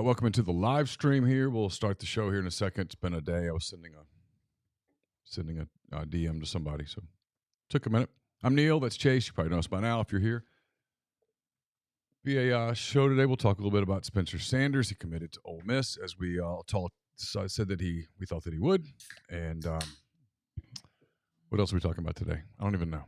Welcome into the live stream here. We'll start the show here in a second. It's been a day. I was sending a DM to somebody, so took a minute. I'm Neal. That's Chase. You probably know us by now if you're here. Be a show today. We'll talk a little bit about Spencer Sanders. He committed to Ole Miss, as we said that we thought that he would. And what else are we talking about today? I don't even know.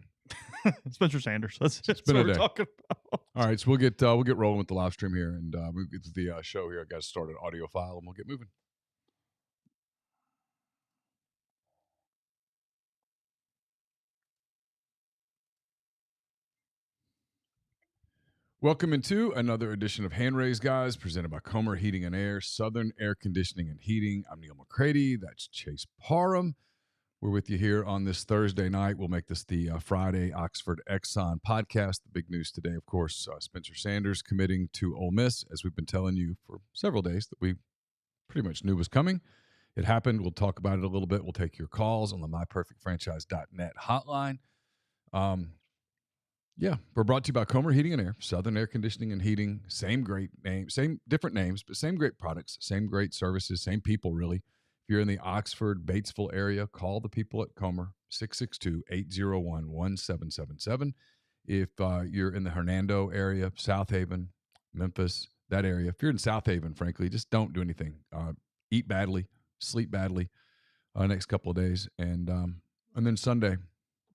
Spencer Sanders. That's been a what we're day. talking about. All right, so we'll get rolling with the live stream here, and we'll get to the show here. I got to start an audio file, and we'll get moving. Welcome into another edition of Hand Raised Guys, presented by Comer Heating and Air, Southern Air Conditioning and Heating. I'm Neal McCready. That's Chase Parham. We're with you here on this Thursday night. We'll make this the Friday Oxford Exxon podcast. The big news today, of course, Spencer Sanders committing to Ole Miss, as we've been telling you for several days that we pretty much knew was coming. It happened. We'll talk about it a little bit. We'll take your calls on the myperfectfranchise.net hotline. We're brought to you by Comer Heating and Air, Southern Air Conditioning and Heating. Same great name, same different names, but same great products, same great services, same people, really. If you're in the Oxford, Batesville area, call the people at Comer, 662-801-1777. If you're in the Hernando area, South Haven, Memphis, that area, if you're in South Haven, frankly, just don't do anything. Eat badly, sleep badly next couple of days. And then Sunday,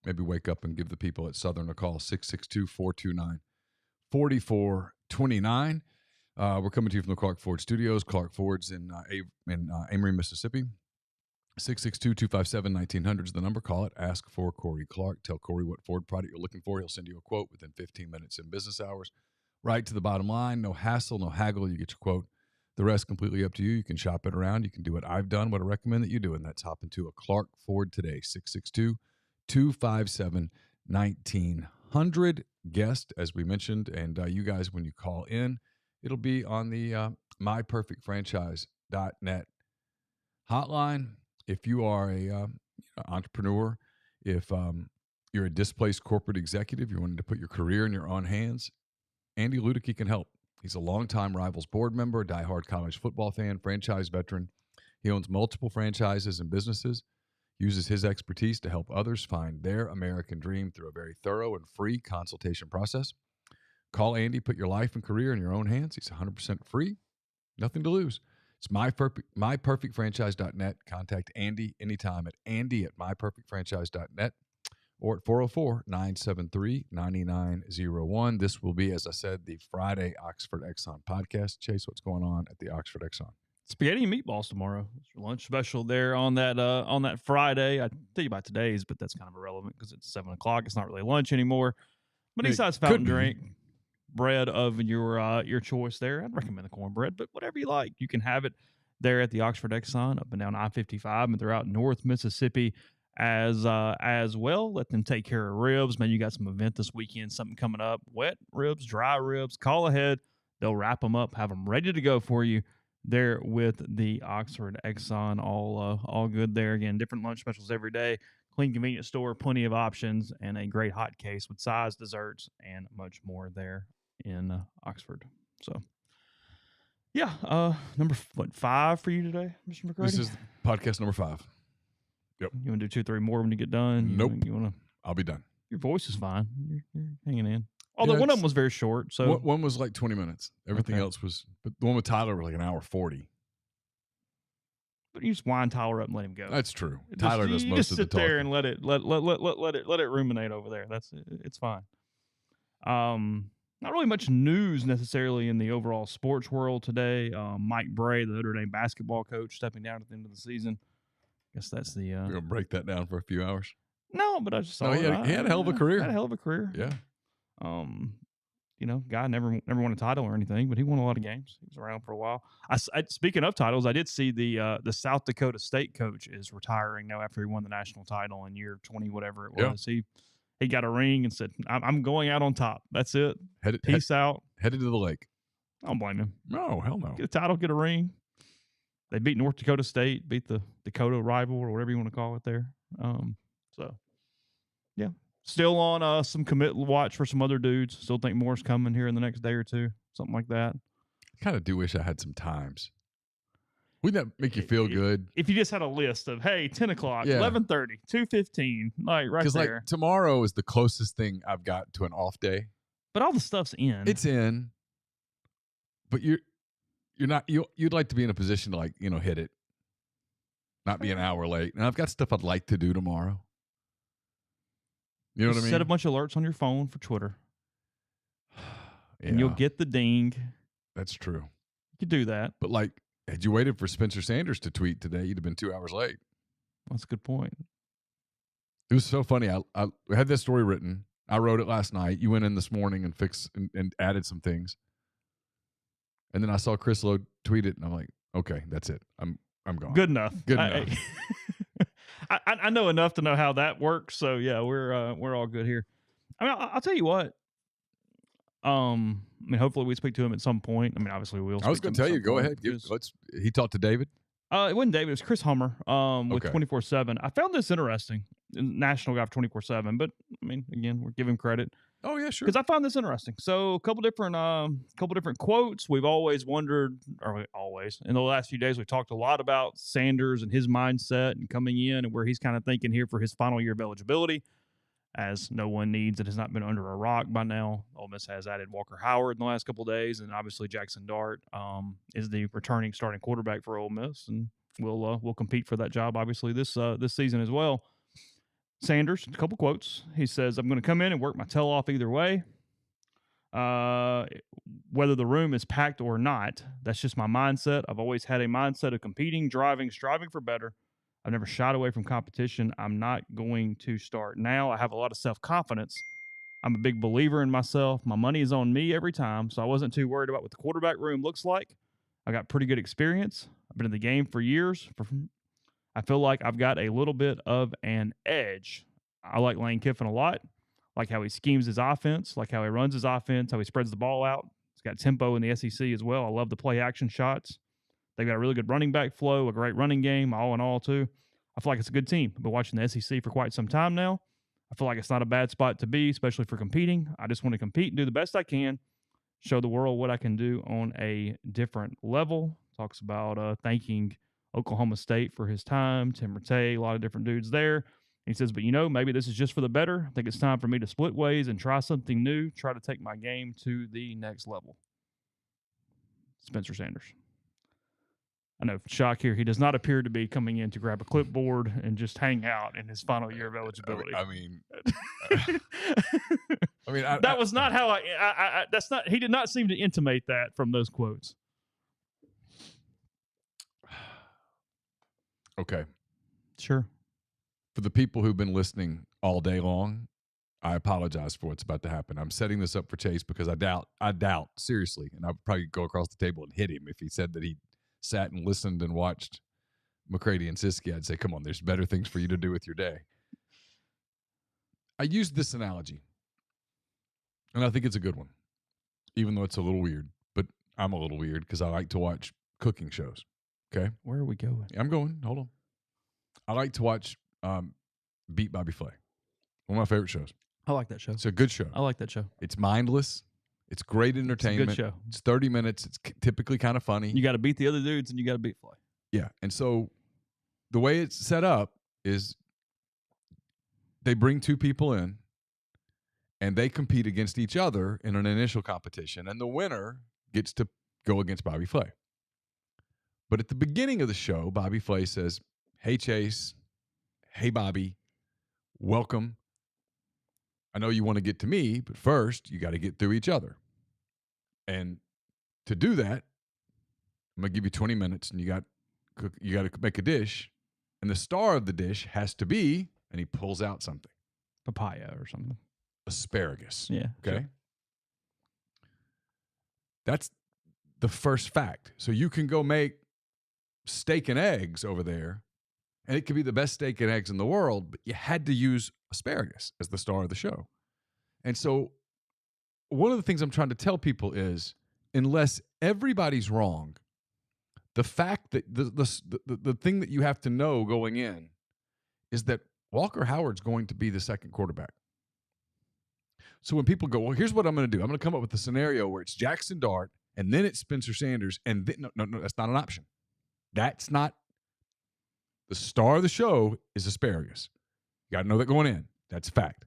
maybe wake up and give the people at Southern a call, 662-429-4429. We're coming to you from the Clark Ford Studios. Clark Ford's in Amory, Mississippi. 662-257-1900 is the number. Call it. Ask for Corey Clark. Tell Corey what Ford product you're looking for. He'll send you a quote within 15 minutes in business hours. Right to the bottom line. No hassle, no haggle. You get your quote. The rest completely up to you. You can shop it around. You can do what I've done, what I recommend that you do, and that's hop into a Clark Ford today. 662-257-1900. Guest, as we mentioned, and you guys, when you call in, it'll be on the myperfectfranchise.net hotline. If you are a entrepreneur, if you're a displaced corporate executive, you're wanting to put your career in your own hands, Andy Ludicky can help. He's a longtime Rivals board member, diehard college football fan, franchise veteran. He owns multiple franchises and businesses, uses his expertise to help others find their American dream through a very thorough and free consultation process. Call Andy, put your life and career in your own hands. He's 100% free, nothing to lose. It's myperfectfranchise.net. Contact Andy anytime at andy@myperfectfranchise.net or at 404-973-9901. This will be, as I said, the Friday Oxford Exxon podcast. Chase, what's going on at the Oxford Exxon? Spaghetti and meatballs tomorrow. It's your lunch special there on that Friday. I tell you about today's, but that's kind of irrelevant because it's 7:00. It's not really lunch anymore. But besides fountain drink, bread of your choice there. I'd recommend the cornbread, but whatever you like, you can have it there at the Oxford Exxon up and down I-55 and throughout North Mississippi as well. Let them take care of ribs. Maybe you got some event this weekend, something coming up. Wet ribs, dry ribs, call ahead. They'll wrap them up, have them ready to go for you there with the Oxford Exxon. All good there. Again, different lunch specials every day. Clean, convenient store, plenty of options, and a great hot case with sides, desserts, and much more there in Oxford. So, number 5 for you today, Mr. McCready? This is podcast number 5. Yep. You want to do 2, 3 more when you get done? Nope. You want to? I'll be done. Your voice is fine. You're hanging in. Although one of them was very short. So one was like 20 minutes. Everything else was, but the one with Tyler was like an hour 40. But you just wind Tyler up and let him go. That's true. Tyler does most of the talking. Just sit there and let it ruminate over there. It's fine. Not really much news necessarily in the overall sports world today. Mike Bray, the Notre Dame basketball coach, stepping down at the end of the season. I guess that's the. You're gonna break that down for a few hours. No, but I just saw. He had a hell of a career. Had a hell of a career. Yeah. Guy never won a title or anything, but he won a lot of games. He was around for a while. Speaking of titles, I did see the South Dakota State coach is retiring now after he won the national title in year 20, whatever it was. Yeah. He got a ring and said, I'm going out on top. That's it. Peace out. Headed to the lake. I don't blame him. No, hell no. Get a title, get a ring. They beat North Dakota State, beat the Dakota rival or whatever you want to call it there. Still on some commit watch for some other dudes. Still think more's coming here in the next day or two, something like that. kind of do wish I had some times. Wouldn't that make you feel good? If you just had a list of, hey, 10 o'clock, Yeah. 11:30, 2:15, like right there. Because like tomorrow is the closest thing I've got to an off day. But all the stuff's in. It's in, but you're not. You'd like to be in a position to like hit it, not be an hour late. And I've got stuff I'd like to do tomorrow. You know what I mean? Set a bunch of alerts on your phone for Twitter, and you'll get the ding. That's true. You could do that. But like, had you waited for Spencer Sanders to tweet today, you'd have been 2 hours late. That's a good point. It was so funny. I had this story written. I wrote it last night. You went in this morning and fixed and added some things. And then I saw Chris Lowe tweet it, and I'm like, okay, that's it. I'm gone. Good enough. Good enough. I know enough to know how that works. So yeah, we're all good here. I mean, I'll tell you what. I mean, hopefully we speak to him at some point. I mean, obviously we'll. I was going to tell you. Go ahead. He talked to David. It wasn't David. It was Chris Hummer. With Okay. 24/7. I found this interesting. National guy for 24/7. But I mean, again, we're giving him credit. Oh yeah, sure. Because I found this interesting. So a couple different quotes. We've always wondered, or always in the last few days, we've talked a lot about Sanders and his mindset and coming in and where he's kind of thinking here for his final year of eligibility, as no one needs and has not been under a rock by now. Ole Miss has added Walker Howard in the last couple of days, and obviously Jackson Dart is the returning starting quarterback for Ole Miss, and we'll compete for that job obviously this season as well. Sanders, a couple quotes. He says, "I'm going to come in and work my tail off either way. Whether the room is packed or not, that's just my mindset. I've always had a mindset of competing, driving, striving for better. I've never shied away from competition. I'm not going to start now. I have a lot of self-confidence. I'm a big believer in myself. My money is on me every time, so I wasn't too worried about what the quarterback room looks like. I got pretty good experience. I've been in the game for years. I feel like I've got a little bit of an edge. I like Lane Kiffin a lot. Like how he schemes his offense, like how he runs his offense, how he spreads the ball out. He's got tempo in the SEC as well. I love the play action shots. They've got a really good running back flow, a great running game, all in all, too. I feel like it's a good team. I've been watching the SEC for quite some time now. I feel like it's not a bad spot to be, especially for competing. I just want to compete and do the best I can, show the world what I can do on a different level." Talks about thanking Oklahoma State for his time, Tim Rattay, a lot of different dudes there. He says, "But maybe this is just for the better. I think it's time for me to split ways and try something new, try to take my game to the next level." Spencer Sanders. I know, shock here. He does not appear to be coming in to grab a clipboard and just hang out in his final year of eligibility. I mean, that was not how that's not, he did not seem to intimate that from those quotes. Okay. Sure. For the people who've been listening all day long, I apologize for what's about to happen. I'm setting this up for Chase because I doubt seriously, and I'd probably go across the table and hit him if he said that he sat and listened and watched McCready and Siski. I'd say, come on, there's better things for you to do with your day. I used this analogy, and I think it's a good one, even though it's a little weird. But I'm a little weird because I like to watch cooking shows. Okay? Where are we going? I'm going. Hold on. I like to watch Beat Bobby Flay. One of my favorite shows. I like that show. It's a good show. I like that show. It's mindless. It's great entertainment. It's a good show. It's 30 minutes. It's typically kind of funny. You got to beat the other dudes and you got to beat Flay. Yeah. And so the way it's set up is they bring two people in and they compete against each other in an initial competition, and the winner gets to go against Bobby Flay. But at the beginning of the show, Bobby Flay says, "Hey, Chase. Hey, Bobby. Welcome. I know you want to get to me, but first you got to get through each other. And to do that, I'm going to give you 20 minutes, and you got to make a dish, and the star of the dish has to be," and he pulls out something. Papaya or something. Asparagus. Yeah. Okay. Sure. That's the first fact. So you can go make steak and eggs over there, and it could be the best steak and eggs in the world, but you had to use asparagus as the star of the show. And so one of the things I'm trying to tell people is, unless everybody's wrong, the fact that the thing that you have to know going in is that Walker Howard's going to be the second quarterback. So when people go, well, here's what I'm going to do. I'm going to come up with a scenario where it's Jackson Dart and then it's Spencer Sanders, and then, no, that's not an option. That's not the star of the show is asparagus. You got to know that going in. That's a fact.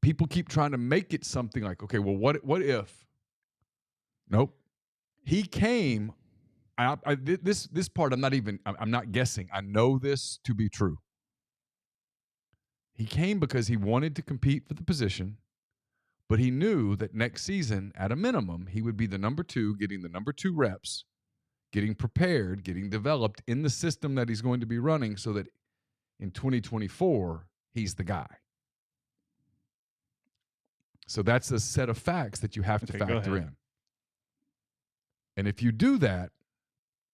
People keep trying to make it something like, okay, well, what if? Nope. He came. This part, I'm not guessing. I know this to be true. He came because he wanted to compete for the position, but he knew that next season, at a minimum, he would be the number 2, getting the number 2 reps, getting prepared, getting developed in the system that he's going to be running so that in 2024, he's the guy. So that's a set of facts that you have to factor in. And if you do that,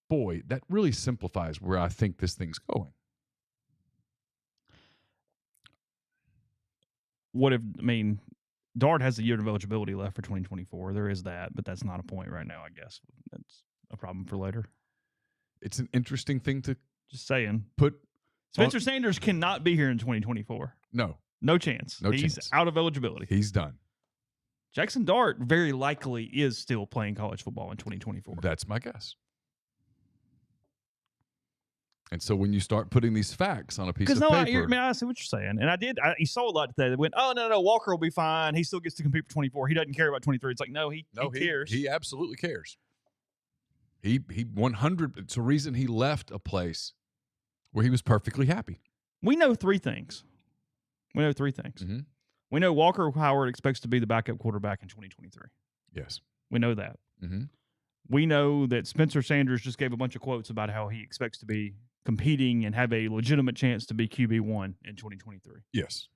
boy, that really simplifies where I think this thing's going. Dart has a year of eligibility left for 2024. There is that, but that's not a point right now, I guess. That's a problem for later. It's an interesting thing to just saying. Put Spencer Sanders cannot be here in 2024. No chance. He's out of eligibility. He's done. Jackson Dart very likely is still playing college football in 2024. That's my guess. And so when you start putting these facts on a piece of paper. I see what you're saying. And you saw a lot today that went, oh, no, Walker will be fine. He still gets to compete for 24. He doesn't care about 23. It's like, no, he cares. He absolutely cares. He 100. It's a reason he left a place where he was perfectly happy. We know 3 things. Mm-hmm. We know Walker Howard expects to be the backup quarterback in 2023. Yes. We know that. Mm-hmm. We know that Spencer Sanders just gave a bunch of quotes about how he expects to be competing and have a legitimate chance to be QB1 in 2023. Yes.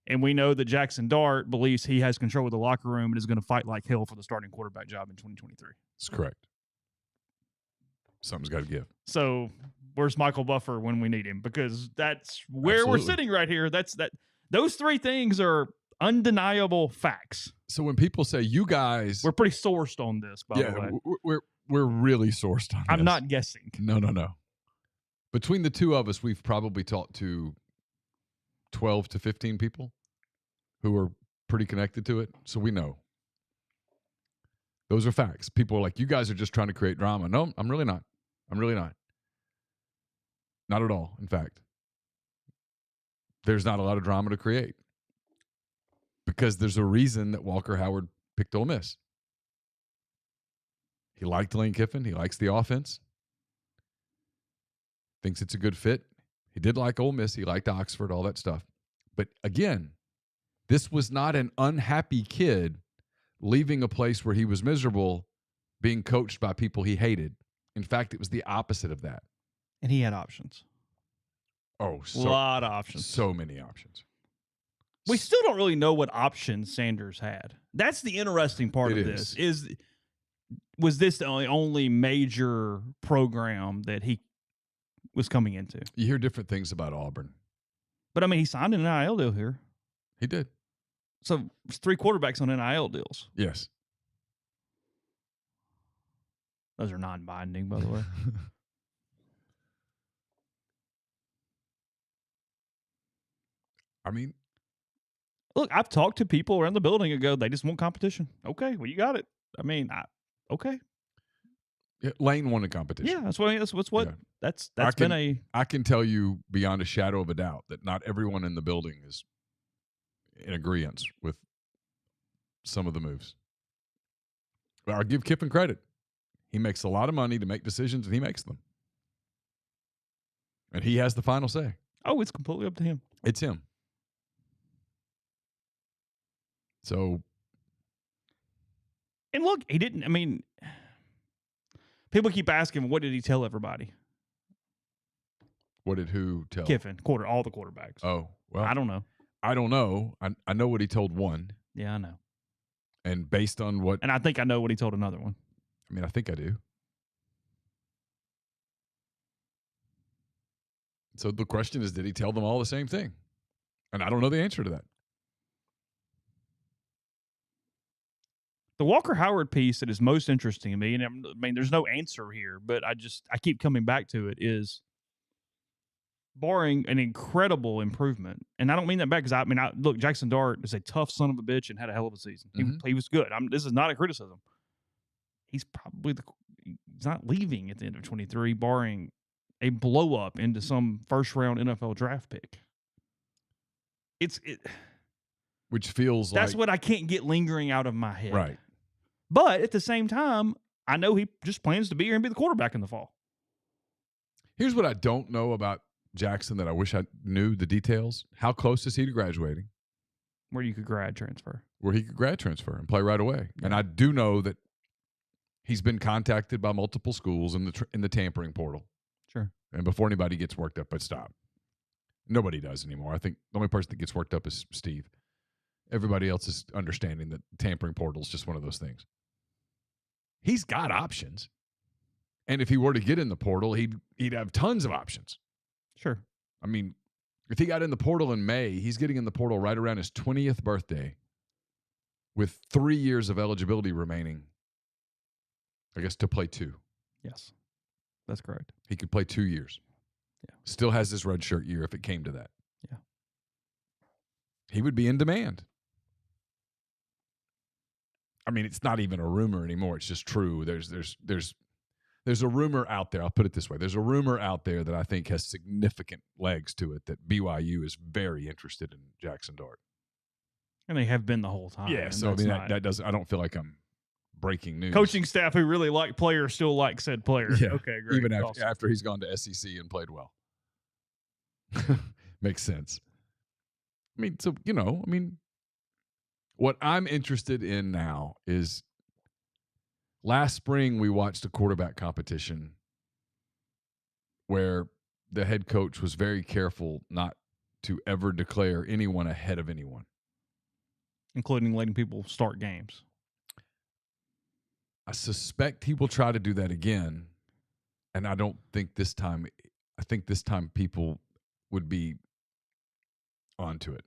And we know that Jackson Dart believes he has control of the locker room and is going to fight like hell for the starting quarterback job in 2023. That's correct. Something's got to give. So where's Michael Buffer when we need him? Because that's where we're sitting right here. Those 3 things are undeniable facts. So when people say you guys, we're pretty sourced on this, by the way. We're really sourced on this. I'm not guessing. No. Between the 2 of us, we've probably talked to 12 to 15 people who are pretty connected to it. So we know. Those are facts. People are like, you guys are just trying to create drama. No, I'm really not. Not at all, in fact. There's not a lot of drama to create because there's a reason that Walker Howard picked Ole Miss. He liked Lane Kiffin. He likes the offense. Thinks it's a good fit. He did like Ole Miss. He liked Oxford, all that stuff. But again, this was not an unhappy kid leaving a place where he was miserable, being coached by people he hated. In fact, it was the opposite of that. And he had options. Oh, a lot of options. So many options. We still don't really know what options Sanders had. That's the interesting part of this. Was this the only major program that he was coming into? You hear different things about Auburn. But, he signed an NIL deal here. He did. So, it's 3 quarterbacks on NIL deals. Yes. Those are non-binding, by the way. Look, I've talked to people around the building and go, they just want competition. Okay, well, you got it. Okay. Yeah, Lane wanted competition. Yeah, I can tell you beyond a shadow of a doubt that not everyone in the building is in agreement with some of the moves. But I'll give Kiffin credit. He makes a lot of money to make decisions, and he makes them. And he has the final say. Oh, it's completely up to him. It's him. So. And look, he didn't, people keep asking, what did he tell everybody? What did who tell? Kiffin, all the quarterbacks. Oh, well. I don't know. I know what he told one. Yeah, I know. And based on what. And I think I know what he told another one. I think I do. So the question is, did he tell them all the same thing? And I don't know the answer to that. The Walker Howard piece that is most interesting to me, and there's no answer here, but I keep coming back to it, is barring an incredible improvement. And I don't mean that bad because look, Jackson Dart is a tough son of a bitch and had a hell of a season. He was good. This is not a criticism. he's not leaving at the end of 23, barring a blow up into some first round NFL draft pick. Which feels that's like what I can't get lingering out of my head. right. But at the same time, I know he just plans to be here and be the quarterback in the fall. Here's what I don't know about Jackson that I wish I knew the details. How close is he to graduating? Where you could grad transfer. Where he could grad transfer and play right away. Yeah. And I do know that he's been contacted by multiple schools in the tampering portal. Sure. And before anybody gets worked up, but stop. Nobody does anymore. I think the only person that gets worked up is Steve. Everybody else is understanding that tampering portal is just one of those things. He's got options. And if he were to get in the portal, he'd have tons of options. Sure. I mean, if he got in the portal in May, he's getting in the portal right around his 20th birthday with 3 years of eligibility remaining, I guess, to play 2. Yes, that's correct. He could play 2 years. Yeah. Still has his redshirt year if it came to that. Yeah. He would be in demand. I mean, it's not even a rumor anymore. It's just true. There's a rumor out there. I'll put it this way. There's a rumor out there that I think has significant legs to it that BYU is very interested in Jackson Dart. And they have been the whole time. Yeah, so I mean, that doesn't, I don't feel like I'm breaking news. Coaching staff who really like players still like said player. Yeah, okay, great. even after he's gone to SEC and played well. Makes sense. I mean, so, what I'm interested in now is last spring we watched a quarterback competition where the head coach was very careful not to ever declare anyone ahead of anyone. Including letting people start games. I suspect he will try to do that again. And I think this time people would be onto it.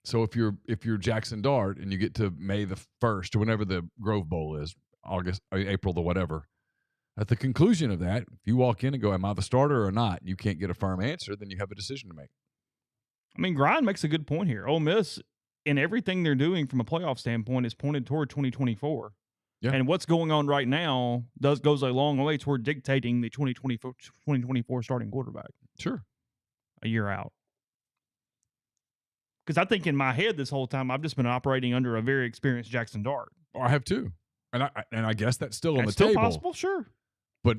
So if you're Jackson Dart and you get to May the 1st or whenever the Grove Bowl is, April the whatever, at the conclusion of that, if you walk in and go, am I the starter or not? And you can't get a firm answer, then you have a decision to make. I mean, Grind makes a good point here. Ole Miss, in everything they're doing from a playoff standpoint, is pointed toward 2024. Yeah. And what's going on right now goes a long way toward dictating the 2024 starting quarterback. Sure. A year out. Because I think in my head this whole time, I've just been operating under a very experienced Jackson Dart. Oh, I have too. And I guess that's still on the still table. Possible, sure. But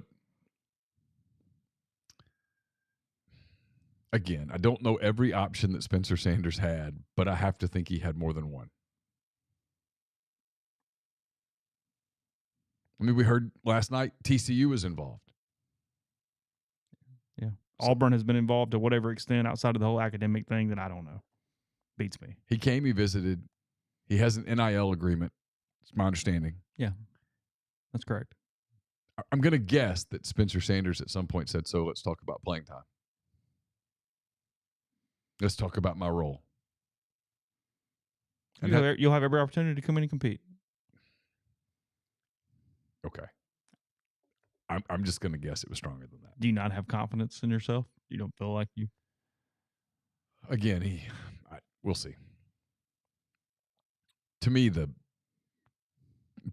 again, I don't know every option that Spencer Sanders had, but I have to think he had more than one. I mean, we heard last night TCU was involved. Yeah. So, Auburn has been involved to whatever extent outside of the whole academic thing that I don't know. Beats me. He came, he visited. He has an NIL agreement. It's my understanding. Yeah, that's correct. I'm going to guess that Spencer Sanders at some point said, so let's talk about playing time. Let's talk about my role. And you'll have every opportunity to come in and compete. Okay. I'm just going to guess it was stronger than that. Do you not have confidence in yourself? You don't feel like you? Again, we'll see. To me, if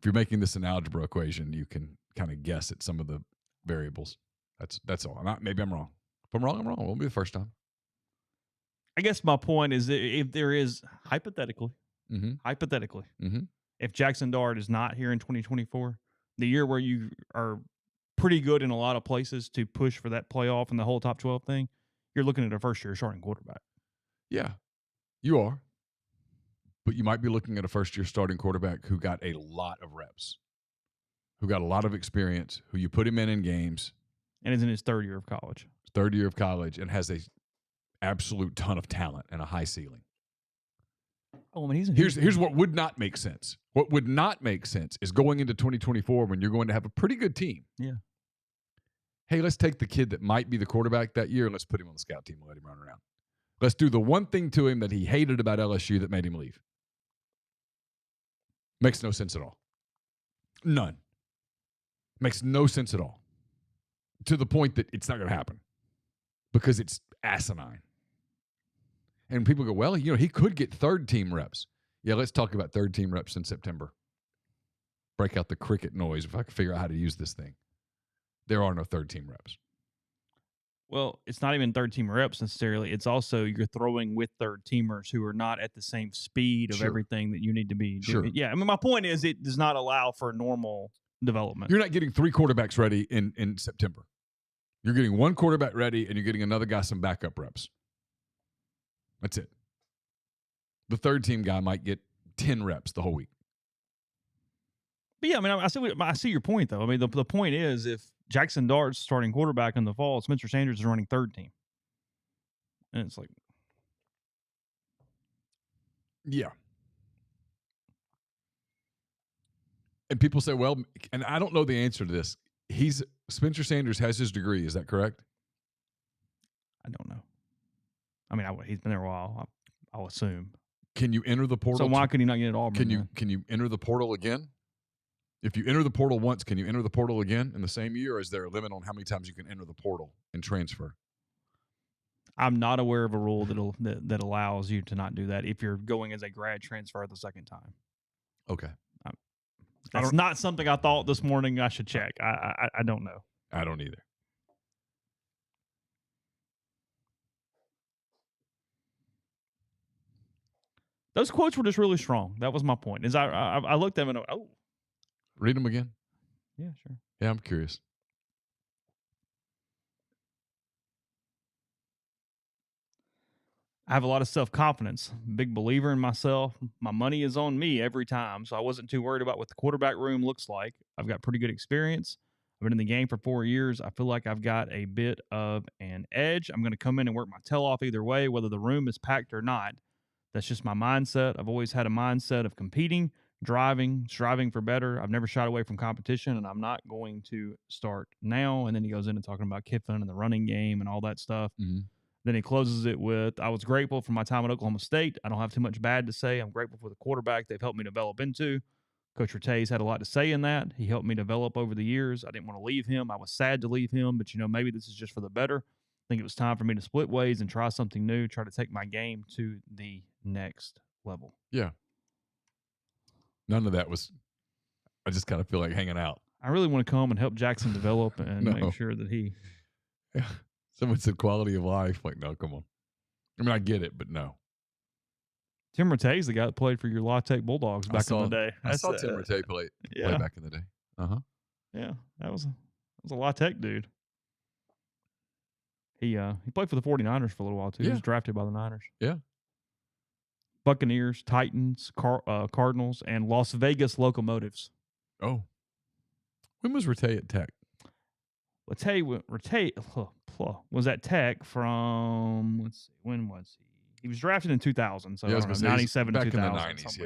you're making this an algebra equation, you can kind of guess at some of the variables. That's all. Maybe I'm wrong. If I'm wrong, I'm wrong. It won't be the first time. I guess my point is that if there is hypothetically, if Jackson Dart is not here in 2024, the year where you are pretty good in a lot of places to push for that playoff and the whole top 12 thing, you're looking at a first-year starting quarterback. Yeah, you are. But you might be looking at a first-year starting quarterback who got a lot of reps, who got a lot of experience, who you put him in games. And is in his third year of college. And has a absolute ton of talent and a high ceiling. Oh, I mean, here's what would not make sense. What would not make sense is going into 2024 when you're going to have a pretty good team. Yeah. Hey, let's take the kid that might be the quarterback that year and let's put him on the scout team and let him run around. Let's do the one thing to him that he hated about LSU that made him leave. Makes no sense at all. None. Makes no sense at all. To the point that it's not going to happen because it's asinine. And people go, well, he could get third team reps. Yeah, let's talk about third team reps in September. break out the cricket noise if I can figure out how to use this thing. There are no third-team reps. Well, it's not even third-team reps necessarily. It's also you're throwing with third-teamers who are not at the same speed of Sure. everything that you need to be doing. Sure. Yeah, I mean, my point is it does not allow for normal development. You're not getting 3 quarterbacks ready in September. You're getting 1 quarterback ready, and you're getting another guy some backup reps. That's it. The third-team guy might get 10 reps the whole week. But yeah, I mean, I see your point, though. I mean, the point is if Jackson Dart's starting quarterback in the fall, Spencer Sanders is running third team. And it's like, yeah. And people say, well, and I don't know the answer to this. Spencer Sanders has his degree. Is that correct? I don't know. I mean, he's been there a while. I'll assume. Can you enter the portal? So why could he not get it all? Can you enter the portal again? If you enter the portal once, can you enter the portal again in the same year? Or is there a limit on how many times you can enter the portal and transfer? I'm not aware of a rule that allows you to not do that if you're going as a grad transfer the second time. Okay. That's not something I thought this morning I should check. I don't know. I don't either. Those quotes were just really strong. That was my point. Is I looked at them and I went, oh. Read them again. Yeah, sure. Yeah, I'm curious. I have a lot of self-confidence. Big believer in myself. My money is on me every time, so I wasn't too worried about what the quarterback room looks like. I've got pretty good experience. I've been in the game for 4 years. I feel like I've got a bit of an edge. I'm going to come in and work my tail off either way, whether the room is packed or not. That's just my mindset. I've always had a mindset of competing, driving, striving for better. I've never shied away from competition, and I'm not going to start now. And then he goes into talking about Kiffin and the running game and all that stuff. Mm-hmm. Then he closes it with, I was grateful for my time at Oklahoma State. I don't have too much bad to say. I'm grateful for the quarterback they've helped me develop into. Coach Rattay's had a lot to say in that. He helped me develop over the years. I didn't want to leave him. I was sad to leave him, but, maybe this is just for the better. I think it was time for me to split ways and try something new, try to take my game to the next level. Yeah. None of that was, I just kind of feel like hanging out. I really want to come and help Jackson develop and make sure that he. Yeah. Someone said quality of life. Like, no, come on. I mean, I get it, but no. Tim Rattay's the guy that played for your La Tech Bulldogs back in the day. I saw Tim Rattay play back in the day. Yeah, that was a La Tech dude. He played for the 49ers for a little while, too. Yeah. He was drafted by the Niners. Yeah. Buccaneers, Titans, Cardinals, and Las Vegas Locomotives. Oh. When was Rattay at Tech? Rattay was at Tech from, let's see, when was he? He was drafted in 2000, so 97 to 2000. Back in the 90s,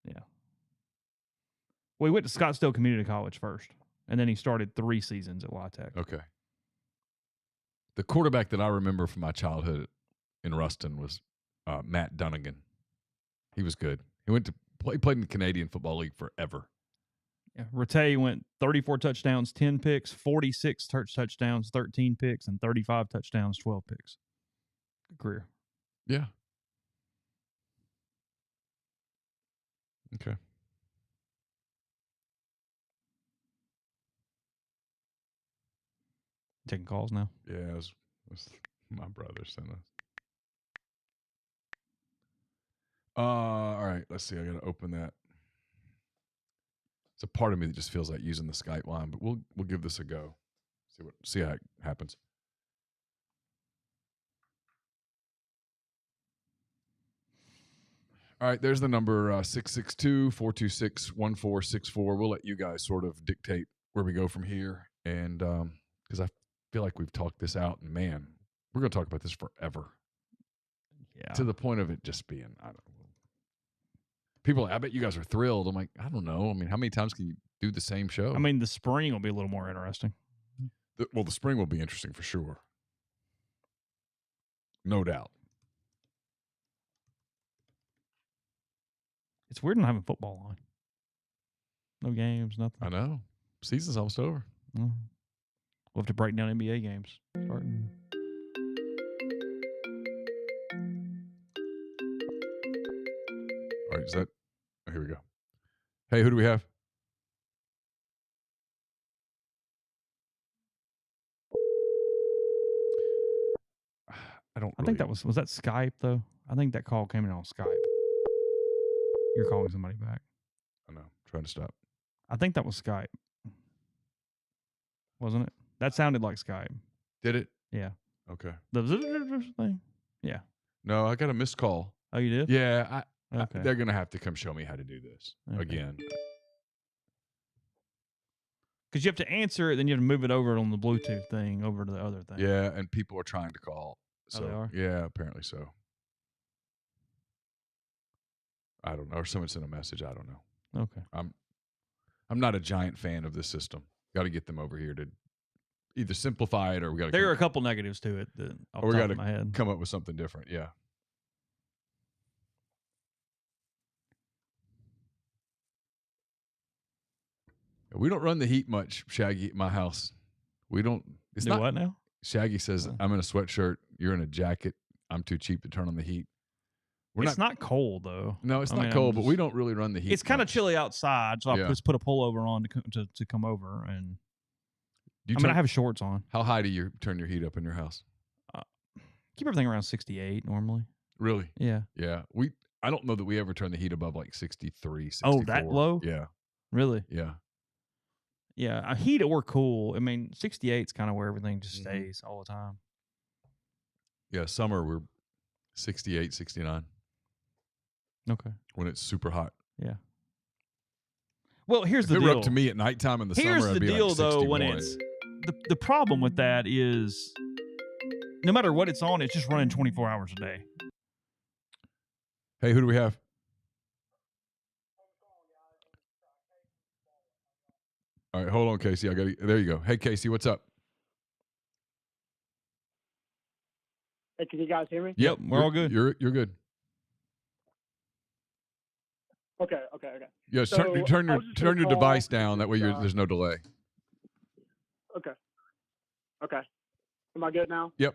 yeah. Well, he went to Scottsdale Community College first, and then he started 3 seasons at La Tech. Okay. The quarterback that I remember from my childhood in Ruston was Matt Dunnigan. He was good. He played in the Canadian Football League forever. Yeah, Rattay went 34 touchdowns, 10 picks, 46 touchdowns, 13 picks, and 35 touchdowns, 12 picks. Good career. Yeah. Okay. Taking calls now? Yeah, it was my brother sent us. All right, let's see. I got to open that. It's a part of me that just feels like using the Skype line, but we'll give this a go. See how it happens. All right, there's the number 662-426-1464. We'll let you guys sort of dictate where we go from here. And because I feel like we've talked this out, and man, we're going to talk about this forever. Yeah. To the point of it just being, I don't know. People, I bet you guys are thrilled. I'm like, I don't know. I mean, how many times can you do the same show? I mean, the spring will be a little more interesting. The spring will be interesting for sure. No doubt. It's weird not having football on. No games, nothing. I know. Season's almost over. We'll have to break down NBA games. Starting. All right, is that? Oh, here we go. Hey, who do we have? I don't I think really. that was that Skype though. I think that call came in on Skype. You're calling somebody back. I know. Trying to stop. I think that was Skype, wasn't it? That sounded like Skype. Did it? Yeah. Okay. The thing. Yeah. No, I got a missed call. Oh, you did? Yeah, Okay. they're gonna have to come show me how to do this again. Because you have to answer it, then you have to move it over on the Bluetooth thing over to the other thing. Yeah, and people are trying to call. So they are? yeah, apparently so. I don't know. Or someone sent a message. I don't know. Okay. I'm not a giant fan of this system. Got to get them over here to either simplify it, or we got to. There are a couple negatives to it that off the top of my head. Come up with something different. Yeah. We don't run the heat much, Shaggy, at my house. We don't. It's Do not what now? Shaggy says, I'm in a sweatshirt. You're in a jacket. I'm too cheap to turn on the heat. It's not cold though. No, it's not cold, but we don't really run the heat. It's kind of chilly outside, so I just put a pullover on to come over. And I have shorts on. How high do you turn your heat up in your house? Keep everything around 68 normally. Really? Yeah. Yeah. I don't know that we ever turn the heat above like 63, 64. Oh, that low? Yeah. Really? Yeah. Yeah. Heat or cool. I mean, 68 is kind of where everything just stays all the time. Yeah. Summer, we're 68, 69. Okay. When it's super hot. Yeah. Well, here's the deal. If it were up to me at nighttime in the summer, I'd be deal, like 61. Though, when it's the problem with that is no matter what it's on, it's just running 24 hours a day. Hey, who do we have? All right, hold on, Casey. There you go. Hey, Casey, what's up? Hey, can you guys hear me? Yep, we're all good. You're good. Okay. Yeah, So turn your device down. That way there's no delay. Okay. Am I good now? Yep.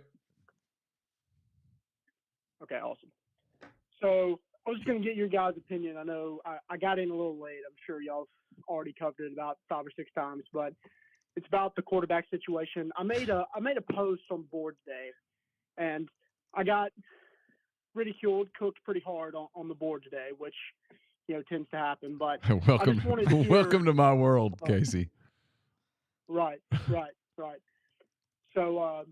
Okay, awesome. So I was just going to get your guys' opinion. I know I got in a little late. I'm sure y'all already covered it about 5 or 6 times, but it's about the quarterback situation. I made a post on board today, and I got ridiculed, cooked pretty hard on the board today, which tends to happen. But welcome to my world, Casey. Right. So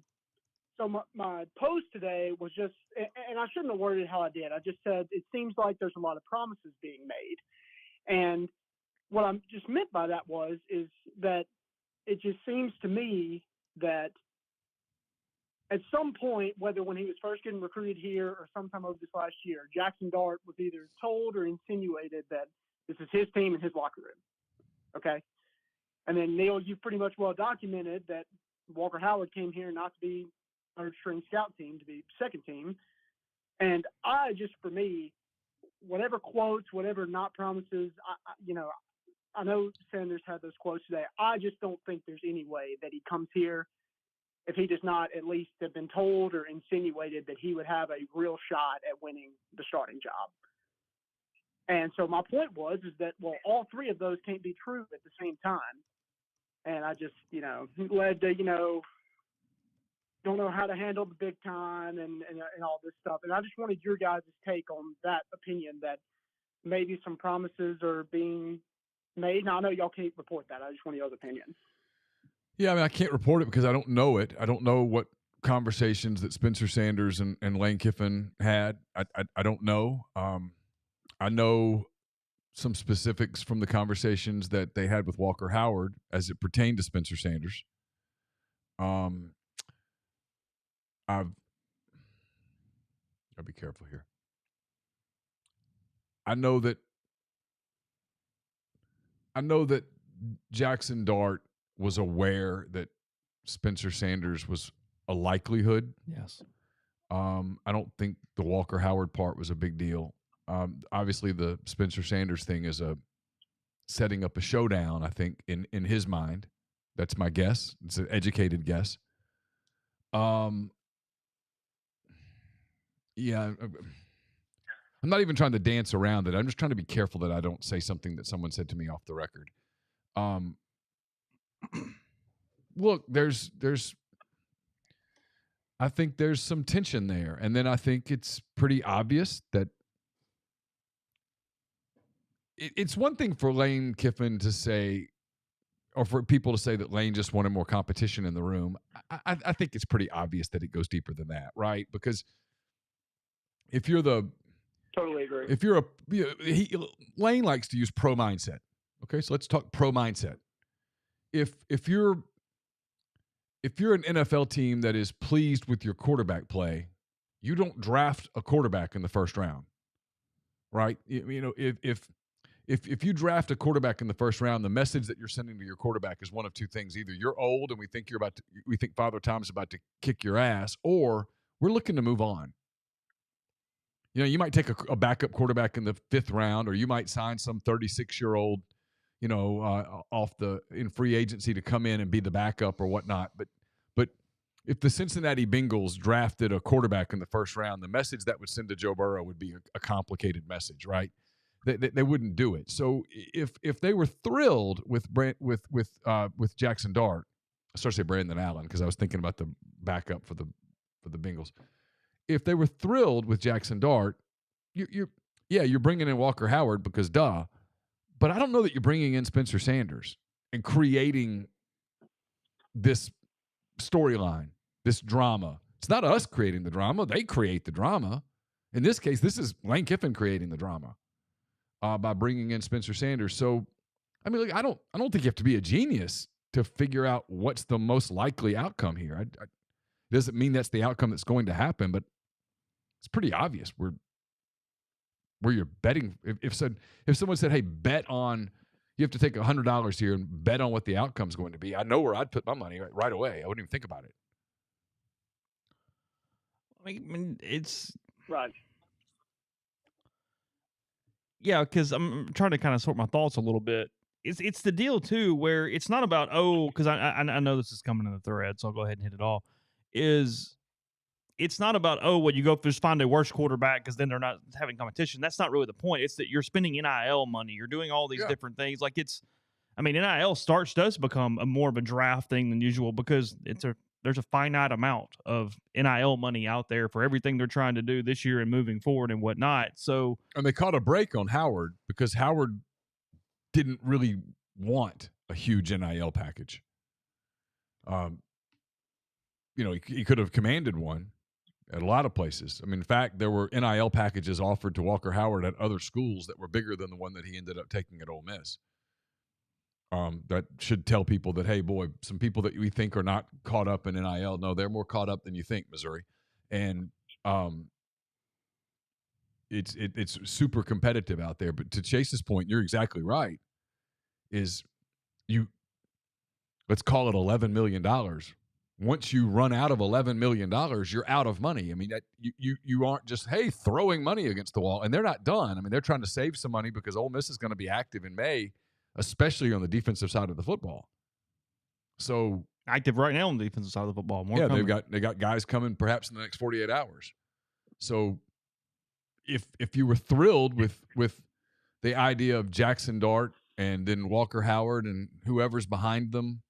my post today was just, and I shouldn't have worded it how I did. I just said it seems like there's a lot of promises being made, and what I just meant by that is that it just seems to me that at some point, whether when he was first getting recruited here or sometime over this last year, Jackson Dart was either told or insinuated that this is his team and his locker room. Okay. And then, Neal, you've pretty much well documented that Walker Howard came here not to be third string scout team, to be second team. And for me, whatever quotes, whatever not promises, I know Sanders had those quotes today. I just don't think there's any way that he comes here if he does not at least have been told or insinuated that he would have a real shot at winning the starting job. And so my point is that, well, all three of those can't be true at the same time. And I just, led to, don't know how to handle the big time and all this stuff. And I just wanted your guys' take on that opinion that maybe some promises are being made. Now, I know y'all can't report that. I just want y'all's opinion. Yeah, I mean, I can't report it because I don't know it. I don't know what conversations that Spencer Sanders and Lane Kiffin had. I don't know. I know some specifics from the conversations that they had with Walker Howard as it pertained to Spencer Sanders. I'll be careful here. I know that Jackson Dart was aware that Spencer Sanders was a likelihood. Yes. I don't think the Walker Howard part was a big deal. Obviously, the Spencer Sanders thing is setting up a showdown, I think, in his mind. That's my guess. It's an educated guess. Yeah. I'm not even trying to dance around it. I'm just trying to be careful that I don't say something that someone said to me off the record. Look, I think there's some tension there. And then I think it's pretty obvious that it's one thing for Lane Kiffin to say, or for people to say that Lane just wanted more competition in the room. I think it's pretty obvious that it goes deeper than that, right? Because if you're Totally agree. if you're Lane likes to use pro mindset. Okay, so let's talk pro mindset. If you're an NFL team that is pleased with your quarterback play, you don't draft a quarterback in the first round, right? You know, if you draft a quarterback in the first round, the message that you're sending to your quarterback is one of two things: either you're old and we think Father Time's about to kick your ass, or we're looking to move on. You know, you might take a backup quarterback in the 5th round, or you might sign some 36-year-old, in free agency to come in and be the backup or whatnot. But if the Cincinnati Bengals drafted a quarterback in the first round, the message that would send to Joe Burrow would be a complicated message, right? They wouldn't do it. So if they were thrilled with Jackson Dart, I started to say Brandon Allen because I was thinking about the backup for the Bengals. If they were thrilled with Jackson Dart, you're bringing in Walker Howard because duh. But I don't know that you're bringing in Spencer Sanders and creating this storyline, this drama. It's not us creating the drama; they create the drama. In this case, this is Lane Kiffin creating the drama by bringing in Spencer Sanders. So, I mean, look, I don't think you have to be a genius to figure out what's the most likely outcome here. It doesn't mean that's the outcome that's going to happen, but it's pretty obvious where you're betting. If someone said, "Hey, bet on," you have to take $100 here and bet on what the outcome's going to be. I know where I'd put my money right away. I wouldn't even think about it. I mean, it's right. Yeah, because I'm trying to kind of sort my thoughts a little bit. It's the deal too, where it's not about because I know this is coming in the thread, so I'll go ahead and hit it all. It's not about well, you go just find a worse quarterback because then they're not having competition. That's not really the point. It's that you're spending NIL money, you're doing all these different things. Like NIL does become more of a draft thing than usual because there's a finite amount of NIL money out there for everything they're trying to do this year and moving forward and whatnot. So, and they caught a break on Howard because Howard didn't really want a huge NIL package. He could have commanded one at a lot of places. I mean, in fact, there were NIL packages offered to Walker Howard at other schools that were bigger than the one that he ended up taking at Ole Miss. That should tell people that, hey, boy, some people that we think are not caught up in NIL, no, they're more caught up than you think, Missouri. And it's super competitive out there. But to Chase's point, you're exactly right. Let's call it $11 million. Once you run out of $11 million, you're out of money. I mean, that you aren't just, hey, throwing money against the wall. And they're not done. I mean, they're trying to save some money because Ole Miss is going to be active in May, especially on the defensive side of the football. So active right now on the defensive side of the football. They got guys coming perhaps in the next 48 hours. So if you were thrilled with the idea of Jackson Dart and then Walker Howard and whoever's behind them,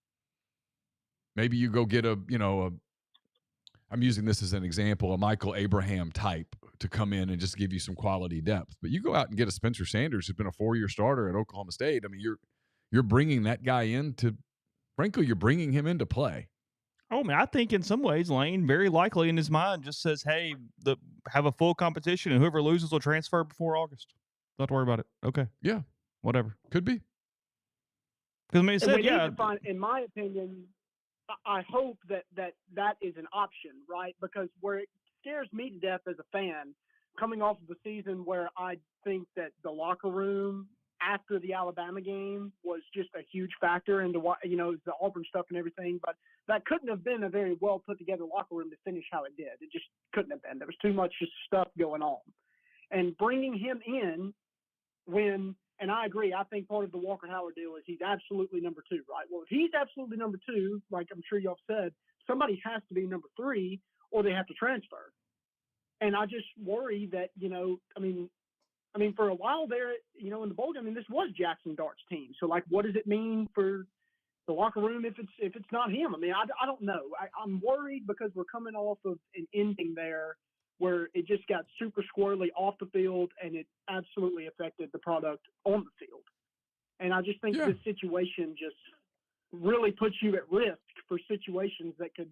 maybe you go get I'm using this as an example, a Michael Abraham type to come in and just give you some quality depth. But you go out and get a Spencer Sanders who's been a 4-year starter at Oklahoma State. I mean, you're bringing that guy you're bringing him into play. Oh, man, I think in some ways Lane very likely in his mind just says, hey, have a full competition and whoever loses will transfer before August. Don't have to worry about it. Okay. Yeah. Whatever. Could be. Because need to find, in my opinion, I hope that is an option, right? Because where it scares me to death as a fan, coming off of a season where I think that the locker room after the Alabama game was just a huge factor into what, the Auburn stuff and everything, but that couldn't have been a very well put together locker room to finish how it did. It just couldn't have been. There was too much just stuff going on. And bringing him in and I agree, I think part of the Walker Howard deal is he's absolutely number 2, right? Well, if he's absolutely number 2, like I'm sure y'all said, somebody has to be number 3 or they have to transfer. And I just worry that, I mean, for a while there, in the bowl game, I mean, this was Jackson Dart's team. So, like, what does it mean for the locker room if it's not him? I mean, I don't know. I'm worried because we're coming off of an ending there where it just got super squirrely off the field, and it absolutely affected the product on the field. And I just think this situation just really puts you at risk for situations that could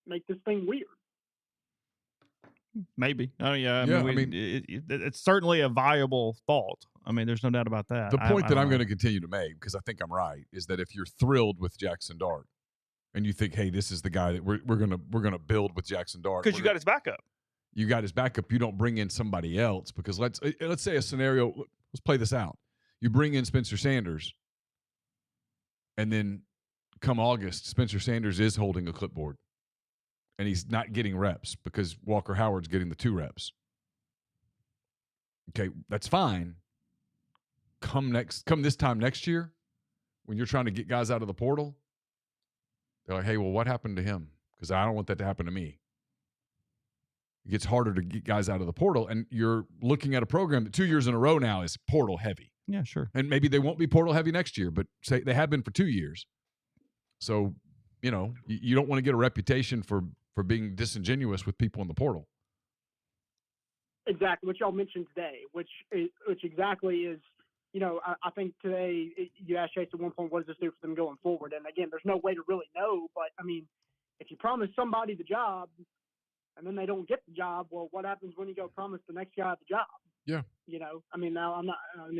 make this thing weird. Maybe. Oh, yeah. I mean, it's certainly a viable thought. I mean, there's no doubt about that. The point that I'm going to continue to make, because I think I'm right, is that if you're thrilled with Jackson Dart and you think, hey, this is the guy that we're gonna build with Jackson Dart, because you got his backup. You got his backup. You don't bring in somebody else, because let's say a scenario. Let's play this out. You bring in Spencer Sanders, and then come August, Spencer Sanders is holding a clipboard, and he's not getting reps because Walker Howard's getting the 2 reps. Okay, that's fine. Come this time next year, when you're trying to get guys out of the portal, they're like, hey, well, what happened to him? Because I don't want that to happen to me. It gets harder to get guys out of the portal, and you're looking at a program that 2 years in a row now is portal heavy. Yeah, sure. And maybe they won't be portal heavy next year, but say they have been for 2 years. So, you don't want to get a reputation for being disingenuous with people in the portal. Exactly, what y'all mentioned today, which exactly is, I think today you asked Chase at one point, what does this do for them going forward? And again, there's no way to really know, but I mean, if you promise somebody the job and then they don't get the job, well, what happens when you go promise the next guy the job? Yeah. I mean, now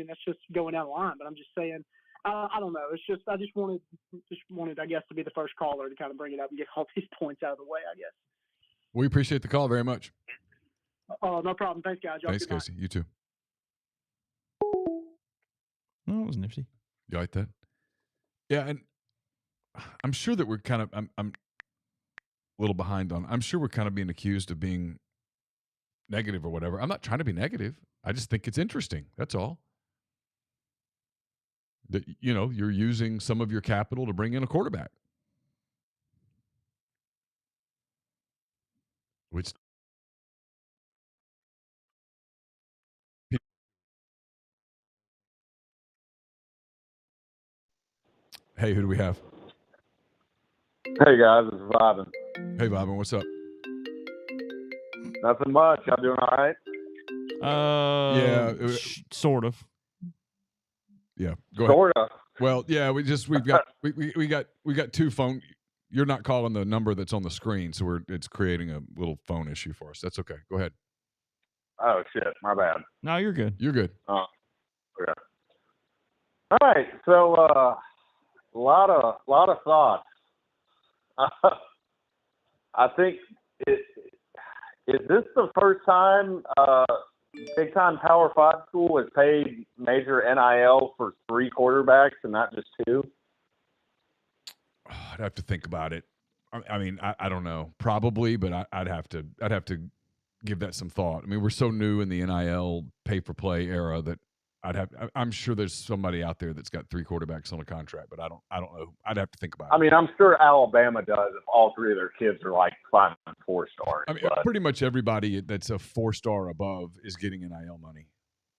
that's just going down the line, but I'm just saying, I don't know. It's just, I just wanted, I guess, to be the first caller to kind of bring it up and get all these points out of the way, I guess. We appreciate the call very much. Oh, no problem. Thanks, guys. Y'all Thanks, Casey. You too. Oh, it was nifty. You like that? Yeah, and I'm sure that we're kind of I'm a little behind on. I'm sure we're kind of being accused of being negative or whatever. I'm not trying to be negative. I just think it's interesting. That's all. That you're using some of your capital to bring in a quarterback. Which Hey, who do we have? Hey guys, it's Vibin. Hey, Vibin, what's up? Nothing much. Y'all doing all right? Yeah, sort of. Yeah, go ahead. Sort of. Well, yeah, we've got we got 2 phone. You're not calling the number that's on the screen, so it's creating a little phone issue for us. That's okay. Go ahead. Oh shit, my bad. No, you're good. You're good. Oh, okay. All right, so a lot of thoughts. I think is this the first time big time Power 5 school has paid major NIL for 3 quarterbacks and not just 2? I'd have to think about it. I mean, I don't know. Probably, but I'd have to give that some thought. I mean, we're so new in the NIL pay for play era that I'm sure there's somebody out there that's got 3 quarterbacks on a contract, but I don't know. I'd have to think about it. I mean, I'm sure Alabama does if all 3 of their kids are like 5 and 4 stars. I mean, pretty much everybody that's a 4-star above is getting NIL money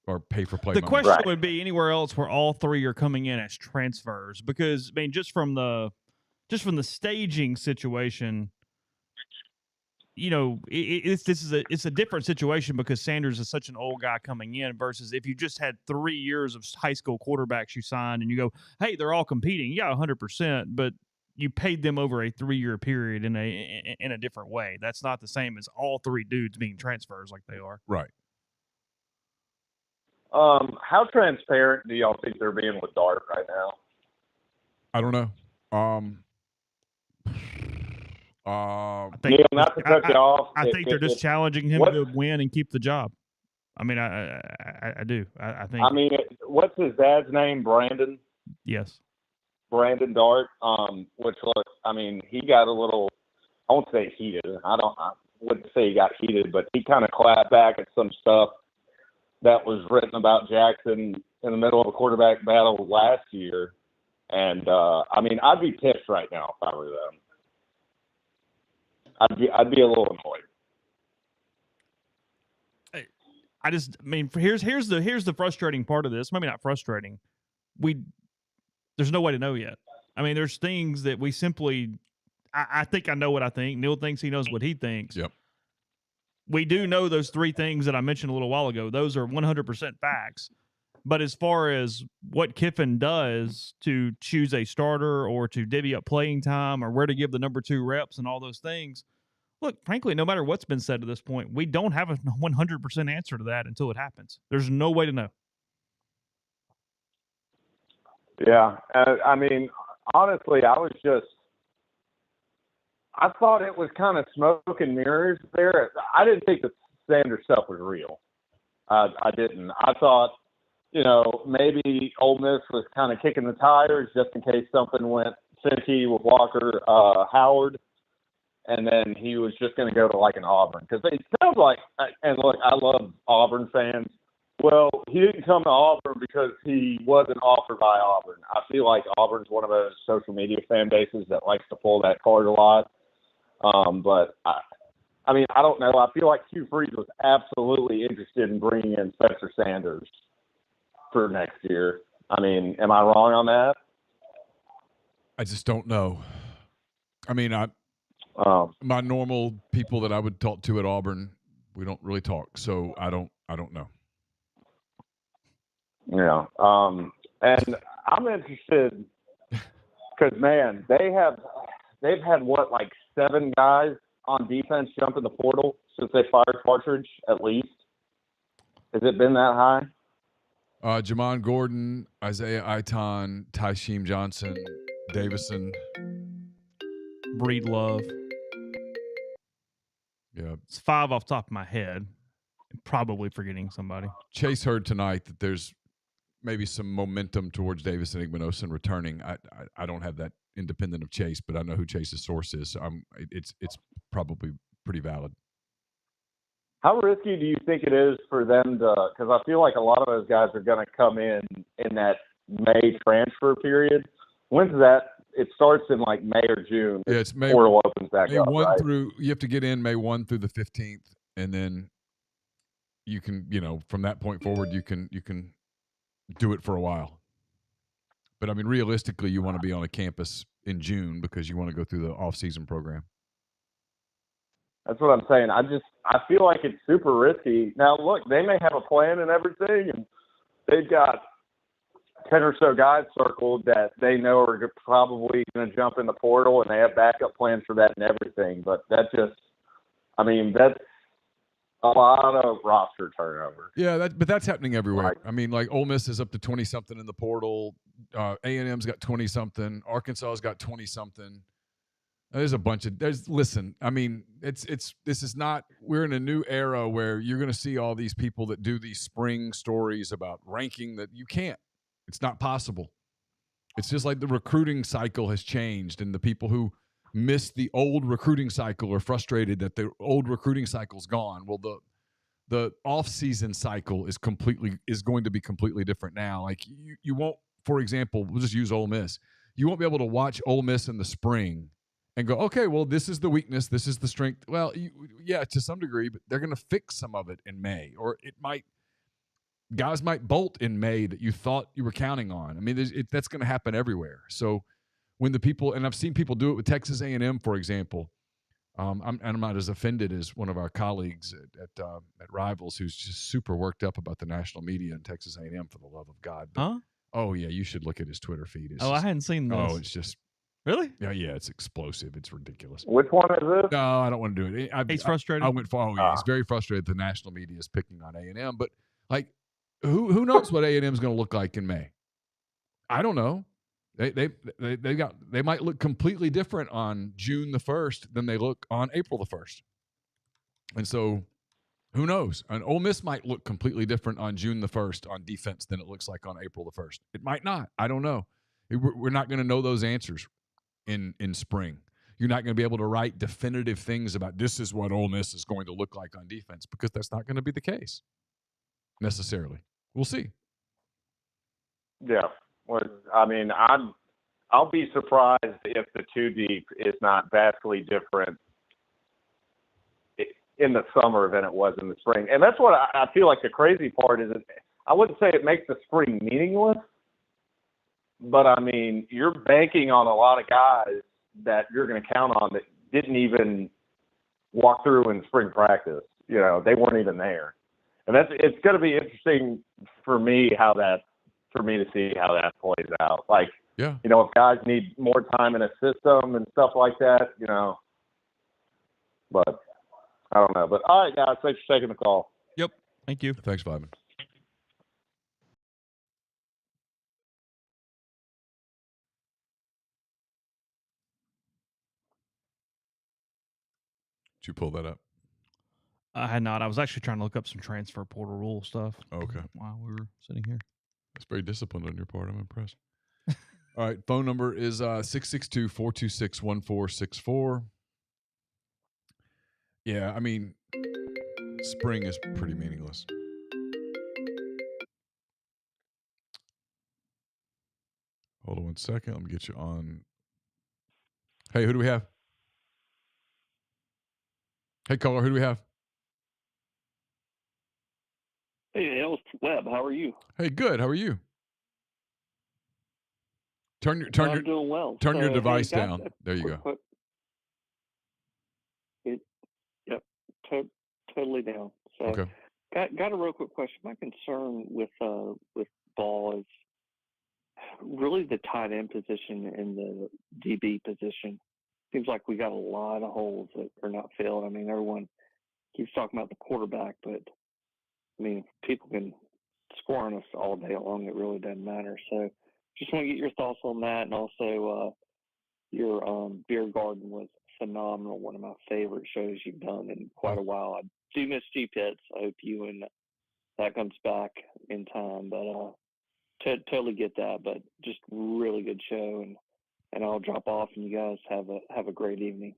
or pay for play. The money. question would be anywhere else where all 3 are coming in as transfers, because I mean, just from the staging situation, it's a different situation because Sanders is such an old guy coming in versus if you just had 3 years of high school quarterbacks you signed and you go, hey, they're all competing. Yeah, 100%, but you paid them over a 3-year period in a different way. That's not the same as all 3 dudes being transfers like they are. Right. How transparent do y'all think they're being with Dart right now? I don't know. Neal, not to cut you off. I think they're just challenging him to win and keep the job. I mean, I do. I think. I mean, what's his dad's name? Brandon. Yes. Brandon Dart. Which was, I mean, he got a little. I won't say heated. I wouldn't say he got heated, but he kind of clapped back at some stuff that was written about Jackson in the middle of a quarterback battle last year. And I mean, I'd be pissed right now if I were them. I'd be a little annoyed. here's the frustrating part of this. Maybe not frustrating. There's no way to know yet. I mean, there's things that we simply. I think I know what I think. Neal thinks he knows what he thinks. Yep. We do know those three things that I mentioned a little while ago. Those are 100% facts. But as far as what Kiffin does to choose a starter or to divvy up playing time or where to give the number 2 reps and all those things, look, frankly, no matter what's been said to this point, we don't have a 100% answer to that until it happens. There's no way to know. Yeah. I mean, honestly, I thought it was kind of smoke and mirrors there. I didn't think the Sanders stuff was real. I didn't. I thought, maybe Ole Miss was kind of kicking the tires just in case something went cincy with Walker Howard, and then he was just going to go to like an Auburn. Because it sounds like, and look, I love Auburn fans. Well, he didn't come to Auburn because he wasn't offered by Auburn. I feel like Auburn's one of those social media fan bases that likes to pull that card a lot. But I mean, I don't know. I feel like Hugh Freeze was absolutely interested in bringing in Spencer Sanders for next year. I mean, am I wrong on that? I just don't know. I mean, my normal people that I would talk to at Auburn, we don't really talk, so I don't know. Yeah. And I'm interested because, man, they've had what, like 7 guys on defense jump in the portal since they fired Partridge, at least. Has it been that high? Jamon Gordon, Isaiah Iton, Tysheem Johnson, Davison, Breedlove. Yeah. It's 5 off the top of my head. Probably forgetting somebody. Chase heard tonight that there's maybe some momentum towards Davison Igbinosun returning. I don't have that independent of Chase, but I know who Chase's source is. So it's probably pretty valid. How risky do you think it is for them to – because I feel like a lot of those guys are going to come in that May transfer period. When's that? It starts in like May or June. Yeah, it's May. Portal opens back May up, 1 right? through – you have to get in May 1 through the 15th, and then you can, from that point forward, you can do it for a while. But, I mean, realistically, you want to be on a campus in June because you want to go through the off-season program. That's what I'm saying. I feel like it's super risky. Now, look, they may have a plan and everything, and they've got 10 or so guys circled that they know are probably going to jump in the portal, and they have backup plans for that and everything. But that's a lot of roster turnover. Yeah, but that's happening everywhere. I mean, like Ole Miss is up to 20-something in the portal. A&M's got 20-something. Arkansas's got 20-something. There's a bunch of listen, I mean, this is not, we're in a new era where you're going to see all these people that do these spring stories about ranking that you can't. It's not possible. It's just like the recruiting cycle has changed, and the people who miss the old recruiting cycle are frustrated that the old recruiting cycle's gone. Well, the off-season cycle is going to be completely different now. Like you won't, for example, we'll just use Ole Miss. You won't be able to watch Ole Miss in the spring and go, okay, well, this is the weakness, this is the strength. Well, yeah, to some degree, but they're going to fix some of it in May, or guys might bolt in May that you thought you were counting on. I mean, that's going to happen everywhere. So when the people, and I've seen people do it with Texas A&M, for example. I'm not as offended as one of our colleagues at Rivals, who's just super worked up about the national media in Texas A&M, for the love of God. But, huh? Oh yeah, you should look at his Twitter feed. I hadn't seen this. Oh, it's just. Really? Yeah, it's explosive. It's ridiculous. Which one is this? No, I don't want to do it. He's frustrated. I went far. Oh, yeah, he's very frustrated. The national media is picking on A&M, but like, who knows what A&M is going to look like in May? I don't know. They might look completely different on June the 1st than they look on April the 1st, and so who knows? And Ole Miss might look completely different on June the 1st on defense than it looks like on April the 1st. It might not. I don't know. We're not going to know those answers in spring. You're not going to be able to write definitive things about this is what Ole Miss is going to look like on defense, because that's not going to be the case necessarily. We'll see. Yeah. Well, I mean, I'll be surprised if the 2 deep is not vastly different in the summer than it was in the spring. And that's what I feel like the crazy part is. I wouldn't say it makes the spring meaningless, but I mean, you're banking on a lot of guys that you're going to count on that didn't even walk through in spring practice. You know, they weren't even there. And it's going to be interesting for me to see how that plays out. Like, yeah, you know, if guys need more time in a system and stuff like that, you know, but I don't know. But all right, guys, thanks for taking the call. Yep. Thank you. Thanks, Vyman. Did you pull that up? I had not. I was actually trying to look up some transfer portal rule stuff. Okay. While we were sitting here. That's very disciplined on your part. I'm impressed. All right. Phone number is 662-426-1464. Yeah, I mean, spring is pretty meaningless. Hold on 1 second. Let me get you on. Hey, who do we have? Hey, caller, who do we have? Hey, Neal, Webb. How are you? Hey, good. How are you? I'm doing well. Turn your device down. There you go. Yep, totally down. So, Okay. got a real quick question. My concern with ball is really the tight end position and the DB position. Seems like we got a lot of holes that are not filled. I mean, everyone keeps talking about the quarterback, but I mean, people can score on us all day long. It really doesn't matter. So, just want to get your thoughts on that, and also your beer garden was phenomenal. One of my favorite shows you've done in quite a while. I do miss G-Pits. I hope you and that comes back in time, but totally get that. But just really good show, and I'll drop off, and you guys have a great evening.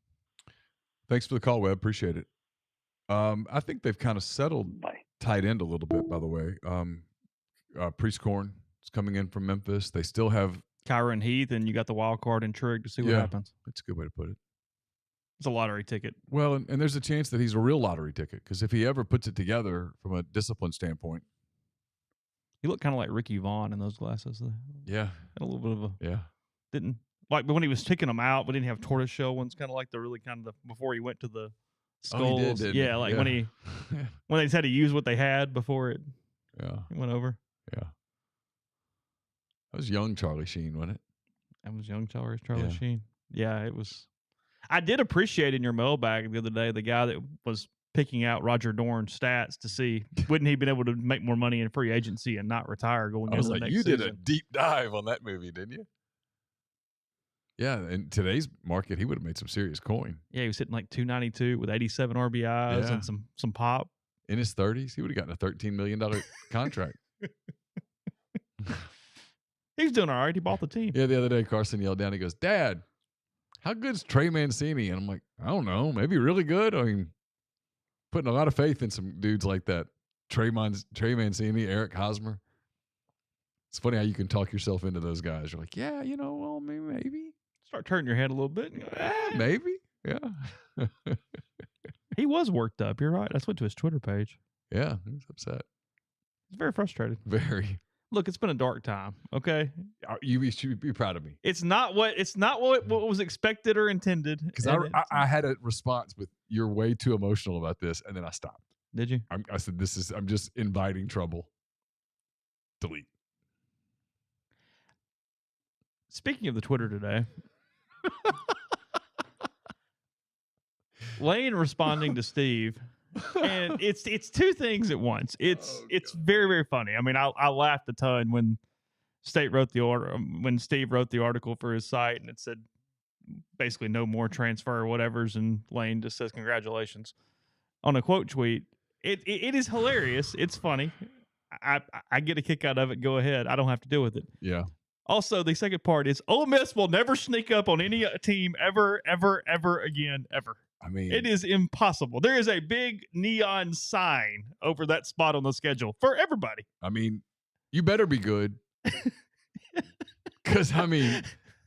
Thanks for the call, Webb. Appreciate it. I think they've kind of settled tight end a little bit, by the way. Priestcorn is coming in from Memphis. They still have Kyron Heath, and you got the wild card in Trigg to see what happens. That's a good way to put it. It's a lottery ticket. Well, and there's a chance that he's a real lottery ticket, because if he ever puts it together from a discipline standpoint. He looked kind of like Ricky Vaughn in those glasses. Yeah. Had a little bit of a... Yeah. Didn't... Like, but when he was taking them out, but didn't have tortoiseshell ones, kind of like the really kind of before he went to the skulls. Oh, he did, yeah, like when they just had to use what they had before it went over. Yeah. That was young Charlie Sheen, wasn't it? That was young Charlie Sheen. Yeah, it was. I did appreciate in your mailbag the other day the guy that was picking out Roger Dorn's stats to see wouldn't he been able to make more money in free agency and not retire going into the next season. You did a deep dive on that movie, didn't you? Yeah, in today's market, he would have made some serious coin. Yeah, he was hitting like 292 with 87 RBIs and some pop. In his 30s, he would have gotten a $13 million contract. He's doing all right. He bought the team. Yeah, the other day, Carson yelled down. He goes, "Dad, how good's Trey Mancini?" And I'm like, I don't know. Maybe really good. I mean, putting a lot of faith in some dudes like that. Trey Mancini, Eric Hosmer. It's funny how you can talk yourself into those guys. You're like, yeah, well, maybe. Start turning your head a little bit. Maybe. Yeah. He was worked up. You're right. I just went to his Twitter page. Yeah, he was upset. He's very frustrated. Very. Look, it's been a dark time. Okay, you should be proud of me. It's not what was expected or intended. Because I had a response with, "You're way too emotional about this," and then I stopped. Did you? I said, I'm just inviting trouble. Delete. Speaking of the Twitter today, Lane responding to Steve, and it's two things at once. It's very, very funny. I mean, I laughed a ton when Steve wrote the article for his site, and it said basically no more transfer or whatever's, and Lane just says congratulations on a quote tweet. It is hilarious. It's funny. I get a kick out of it. Go ahead. I don't have to deal with it. Yeah. Also, the second part is Ole Miss will never sneak up on any team ever, ever, ever again, ever. I mean, it is impossible. There is a big neon sign over that spot on the schedule for everybody. I mean, you better be good. Because, I mean,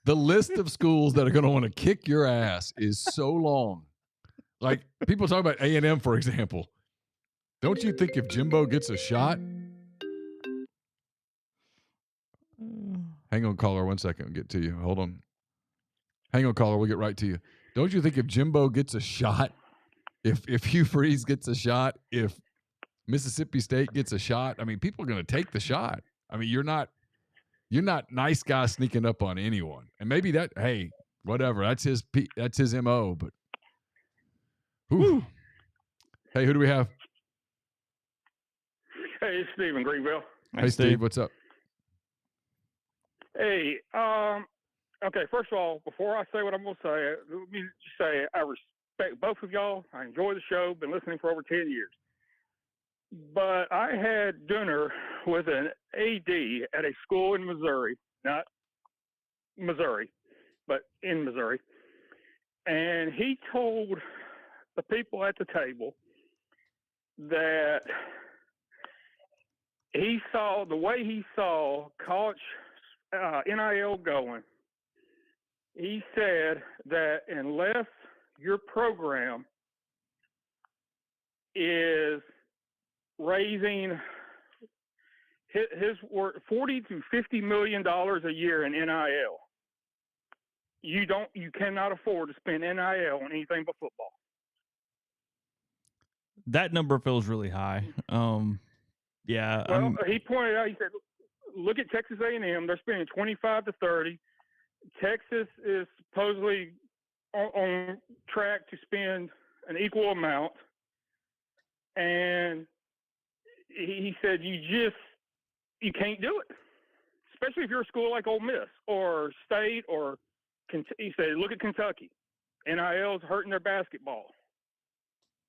the list of schools that are going to want to kick your ass is so long. Like people talk about A&M, for example. Don't you think if Jimbo gets a shot? Hang on, caller, 1 second. I'll get to you. Hold on. Hang on, caller. We'll get right to you. Don't you think if Jimbo gets a shot, if Hugh Freeze gets a shot, if Mississippi State gets a shot, I mean, people are going to take the shot. I mean, you're not nice guy sneaking up on anyone. And maybe that, hey, whatever. That's his MO. But whew. Hey, who do we have? Hey, it's Steve in Greenville. Hey, Steve, what's up? Hey, okay, first of all, before I say what I'm going to say, let me just say I respect both of y'all. I enjoy the show, been listening for over 10 years. But I had dinner with an AD at a school in Missouri, not Missouri, but in Missouri. And he told the people at the table that the way he saw college NIL going, he said that unless your program is raising his word $40 to $50 million a year in NIL, you cannot afford to spend NIL on anything but football. That number feels really high. Yeah. Well, he pointed out. He said, "Look at Texas A&M. They're spending 25 to 30. Texas is supposedly on track to spend an equal amount." And he said, you can't do it, especially if you're a school like Ole Miss or State or he said, look at Kentucky. NIL is hurting their basketball.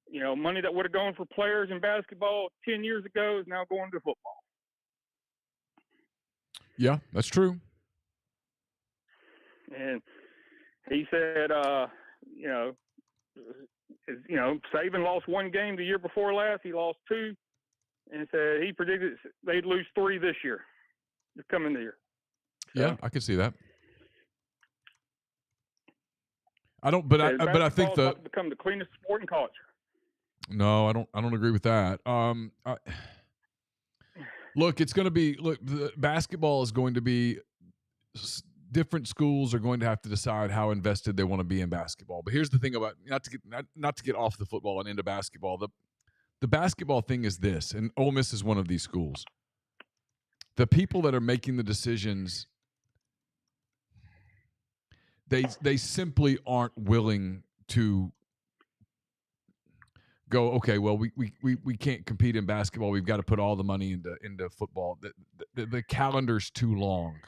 You know, money that would have gone for players in basketball 10 years ago is now going to football. Yeah, that's true. And he said, Saban lost one game the year before last. He lost two. And said he predicted they'd lose 3 this year, this coming year. So, yeah, I could see that. I think about to become the cleanest sport in college. No, I don't agree with that. Look, basketball is going to be different schools are going to have to decide how invested they want to be in basketball. But here's the thing about not to get off the football and into basketball. The basketball thing is this, and Ole Miss is one of these schools. The people that are making the decisions, they simply aren't willing to go, okay, well, we can't compete in basketball. We've got to put all the money into football. The calendar's too long.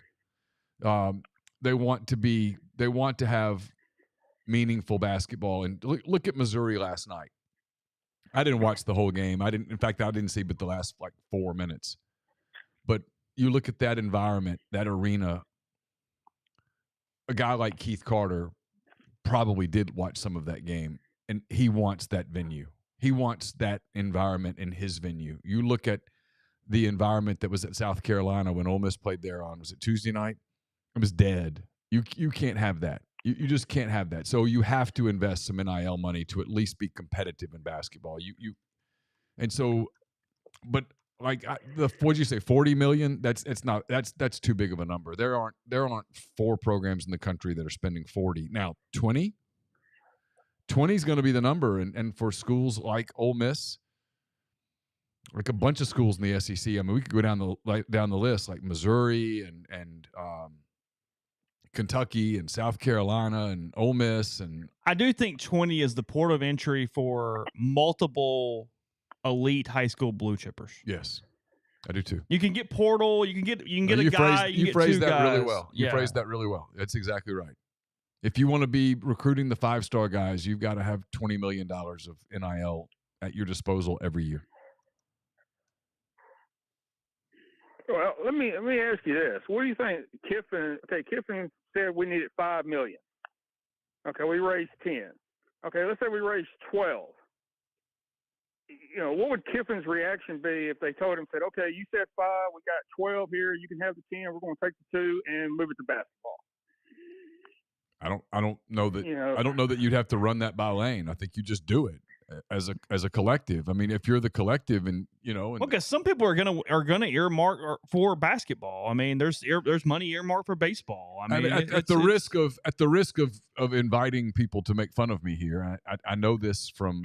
They want to have meaningful basketball. And look at Missouri last night. I didn't watch the whole game. I didn't see but the last 4 minutes. But you look at that environment, that arena. A guy like Keith Carter probably did watch some of that game, and he wants that venue. He wants that environment in his venue. You look at the environment that was at South Carolina when Ole Miss played there was it Tuesday night? It was dead. You can't have that. You just can't have that. So you have to invest some NIL money to at least be competitive in basketball. What'd you say? 40 million? That's too big of a number. There aren't 4 programs in the country that are spending 40. Now 20 is going to be the number, and for schools like Ole Miss, like a bunch of schools in the SEC. I mean, we could go down the list like Missouri and Kentucky and South Carolina and Ole Miss, and I do think 20 is the port of entry for multiple elite high school blue chippers. Yes, I do too. You can get portal. You can get a guy. You phrased that really well. You phrased that really well. That's exactly right. If you want to be recruiting the 5-star guys, you've got to have $20 million of NIL at your disposal every year. Well, let me ask you this: what do you think, Kiffin? Okay, Kiffin said we needed $5 million. Okay, we raised 10. Okay, let's say we raised 12. You know, what would Kiffin's reaction be if they told him, said, okay, you said 5, we got 12 here, you can have the 10, we're going to take the 2 and move it to basketball? I don't know that I don't know that you'd have to run that by Lane. I think you just do it as a collective. I mean, if you're the collective, and because some people are gonna earmark for basketball. I mean, there's money earmarked for baseball. I mean, at the risk of inviting people to make fun of me here, I know this from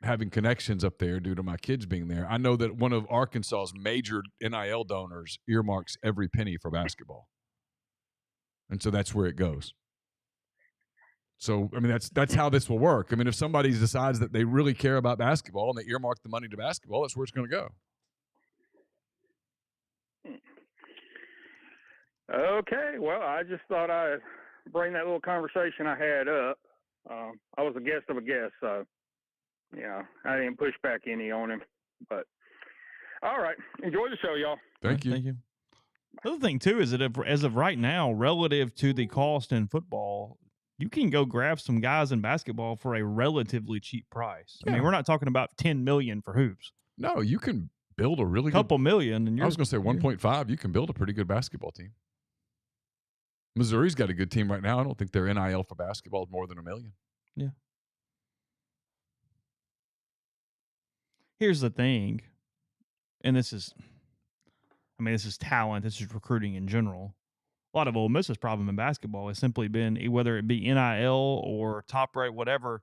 having connections up there due to my kids being there. I know that one of Arkansas's major NIL donors earmarks every penny for basketball, and so that's where it goes. So, I mean, that's how this will work. I mean, if somebody decides that they really care about basketball and they earmark the money to basketball, that's where it's going to go. Okay, well, I just thought I'd bring that little conversation I had up. I was a guest of a guest, so, I didn't push back any on him. But, all right, enjoy the show, y'all. Thank you. Thank you. The other thing, too, is that as of right now, relative to the cost in football, you can go grab some guys in basketball for a relatively cheap price. I mean, we're not talking about $10 million for hoops. No, you can build a really couple million. And I was going to say 1.5. You can build a pretty good basketball team. Missouri's got a good team right now. I don't think their NIL for basketball is more than $1 million. Yeah. Here's the thing, and this is talent. This is recruiting in general. A lot of Ole Miss's problem in basketball has simply been, whether it be NIL or top rate, whatever,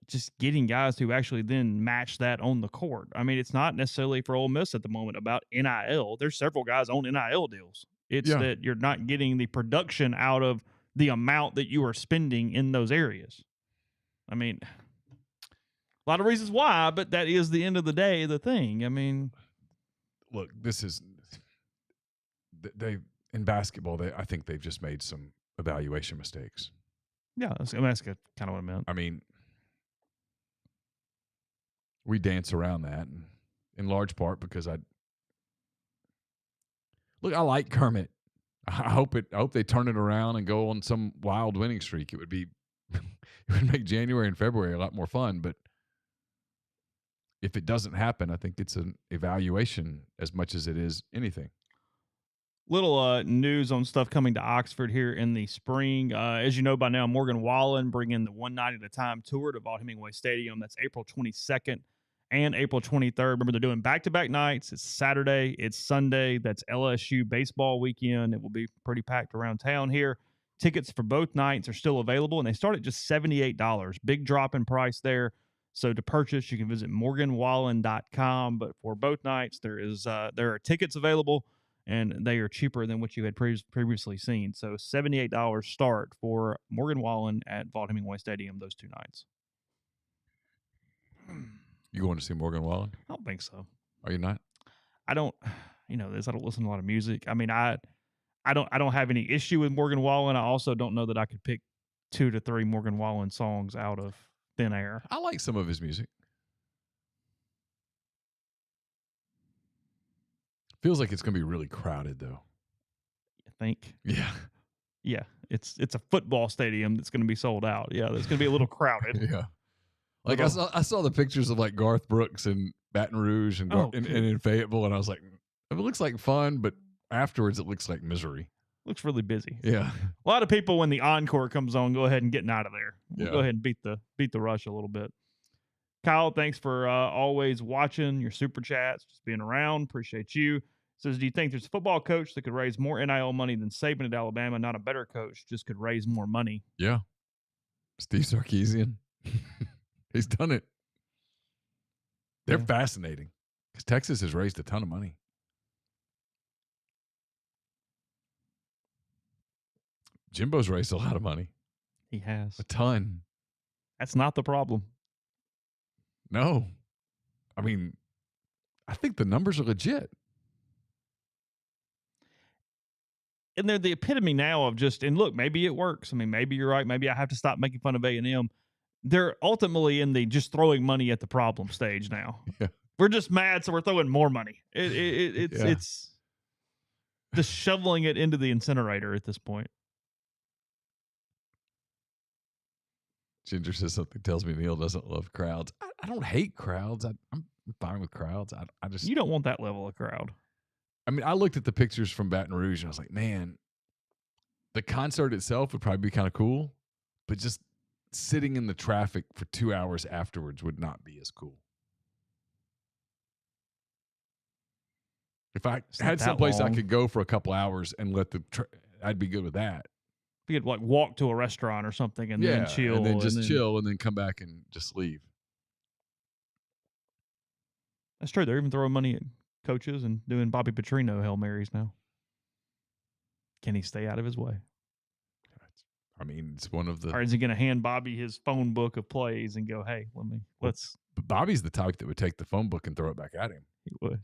just getting guys who actually then match that on the court. I mean, it's not necessarily for Ole Miss at the moment about NIL. There's several guys on NIL deals. It's that you're not getting the production out of the amount that you are spending in those areas. I mean, a lot of reasons why, but that is the end of the day, the thing. I mean, look, this is in basketball. I think they've just made some evaluation mistakes. Yeah, that's kind of what I meant. I mean, we dance around that in large part because I like Kermit. I hope they turn it around and go on some wild winning streak. It would make January and February a lot more fun. But if it doesn't happen, I think it's an evaluation as much as it is anything. Little news on stuff coming to Oxford here in the spring. As you know by now, Morgan Wallen bringing the One Night at a Time tour to Vaught-Hemingway Stadium. That's April 22nd and April 23rd. Remember, they're doing back-to-back nights. It's Saturday. It's Sunday. That's LSU baseball weekend. It will be pretty packed around town here. Tickets for both nights are still available, and they start at just $78. Big drop in price there. So to purchase, you can visit morganwallen.com. But for both nights, there are tickets available, and they are cheaper than what you had previously seen. So $78 start for Morgan Wallen at Vaught-Hemingway Stadium those two nights. You going to see Morgan Wallen? I don't think so. Are you not? I don't, I don't listen to a lot of music. I mean, I don't have any issue with Morgan Wallen. I also don't know that I could pick 2 to 3 Morgan Wallen songs out of thin air. I like some of his music. Feels like it's going to be really crowded, though. You think? Yeah. Yeah. It's a football stadium that's going to be sold out. Yeah, it's going to be a little crowded. Yeah. Like I saw the pictures of like Garth Brooks in Baton Rouge and in Fayetteville, and I was like, it looks like fun, but afterwards it looks like misery. Looks really busy. Yeah. A lot of people, when the encore comes on, go ahead and getting out of there. We'll go ahead and beat the rush a little bit. Kyle, thanks for always watching, your super chats, just being around. Appreciate you. Says, do you think there's a football coach that could raise more NIL money than Saban at Alabama? Not a better coach, just could raise more money. Yeah. Steve Sarkisian. He's done it. They're fascinating because Texas has raised a ton of money. Jimbo's raised a lot of money. He has. A ton. That's not the problem. No. I mean, I think the numbers are legit. And they're the epitome now of just, and look, maybe it works. I mean, maybe you're right. Maybe I have to stop making fun of A&M. They're ultimately in the just throwing money at the problem stage now. Yeah. We're just mad, so we're throwing more money. It's just shoveling it into the incinerator at this point. Ginger says something tells me Neal doesn't love crowds. I don't hate crowds. I'm fine with crowds. I just You don't want that level of crowd. I mean, I looked at the pictures from Baton Rouge and I was like, man, The concert itself would probably be kind of cool, but just sitting in the traffic for 2 hours afterwards would not be as cool. If I had someplace I could go for a couple hours and let I'd be good with that. If you could like walk to a restaurant or something and then chill. And then just chill and then come back and just leave. That's true. They're even throwing money at coaches and doing Bobby Petrino Hail Marys now. Can he stay out of his way? I mean, it's one of the. Or is he going to hand Bobby his phone book of plays and go, "Hey, let's." But Bobby's the type that would take the phone book and throw it back at him. He would.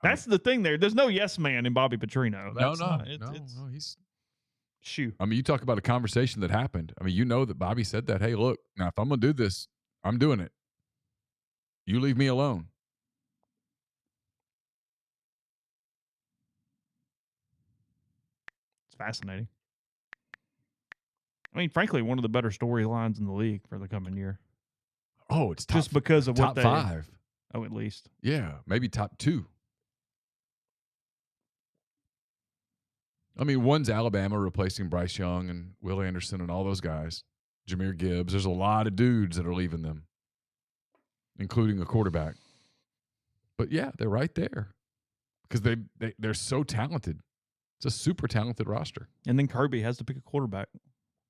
That's the thing there. There's no yes man in Bobby Petrino. No, he's. Shoo. I mean, you talk about a conversation that happened. I mean, you know that Bobby said that, hey, look, now if I'm going to do this, I'm doing it. You leave me alone. It's fascinating. I mean, frankly, one of the better storylines in the league for the coming year. Oh, it's just because of top what 5. Oh, at least. Yeah, maybe top 2. I mean, one's Alabama replacing Bryce Young and Will Anderson and all those guys. Jahmyr Gibbs. There's a lot of dudes that are leaving them, including a quarterback. But yeah, they're right there because they're so talented. It's a super talented roster. And then Kirby has to pick a quarterback,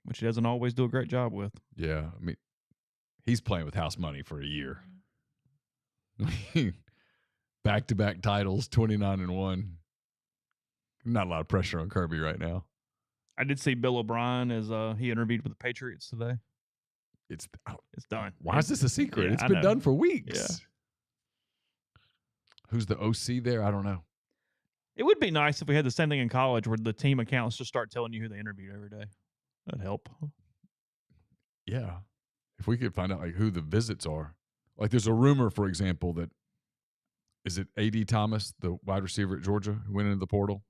which he doesn't always do a great job with. Yeah, I mean, he's playing with house money for a year. Back-to-back titles, 29-1. Not a lot of pressure on Kirby right now. I did see Bill O'Brien as he interviewed with the Patriots today. It's done. Why is this a secret? Yeah, it's been done for weeks. Yeah. Who's the OC there? I don't know. It would be nice if we had the same thing in college where the team accounts just start telling you who they interviewed every day. That'd help. Yeah. If we could find out like who the visits are. Like there's a rumor, for example, that is it A.D. Thomas, the wide receiver at Georgia who went into the portal?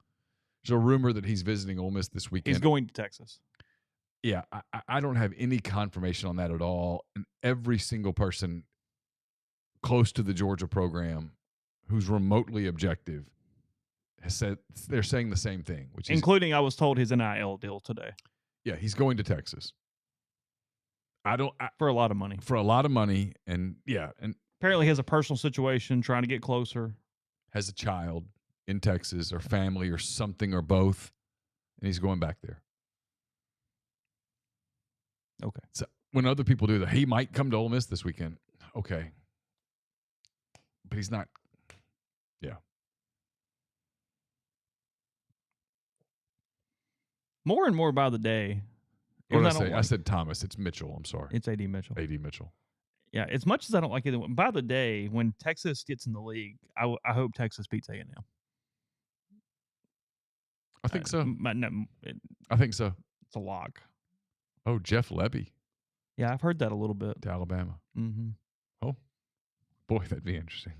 There's a rumor that he's visiting Ole Miss this weekend. He's going to Texas. Yeah, I don't have any confirmation on that at all. And every single person close to the Georgia program who's remotely objective has said they're saying the same thing, which is including I was told his NIL deal today. Yeah, he's going to Texas. For a lot of money. For a lot of money, and apparently he has a personal situation trying to get closer. Has a child in Texas or family or something or both, and he's going back there. Okay. So when other people do that, he might come to Ole Miss this weekend. Okay. But he's not. Yeah. More and more by the day. What did I say? I said Thomas. It's Mitchell. I'm sorry. It's A.D. Mitchell. A.D. Mitchell. Yeah, as much as I don't like either one, by the day, when Texas gets in the league, I hope Texas beats A&M. I think so. No, I think so. It's a lock. Oh, Jeff Lebby. Yeah, I've heard that a little bit. To Alabama. Mm-hmm. Oh, boy, that'd be interesting.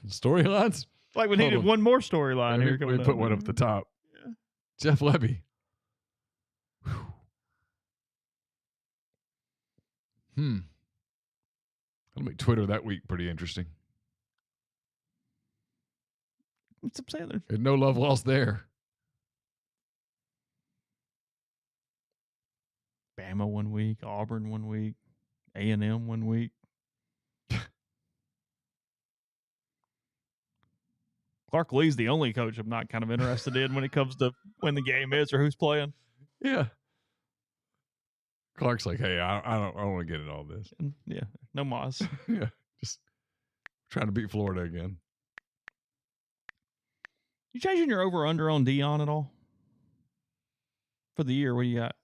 Storylines? Like we needed one more storyline here. We put one up the top. Yeah. Jeff Lebby. That'll make Twitter that week pretty interesting. What's up, Sailor? And no love lost there. Bama 1 week, Auburn 1 week, A&M 1 week. Clark Lee's the only coach I'm not kind of interested in when it comes to when the game is or who's playing. Yeah. Clark's like, hey, I don't want to get into all this. Yeah, no Moss. Yeah, just trying to beat Florida again. You changing your over-under on Dion at all? For the year, what do you got?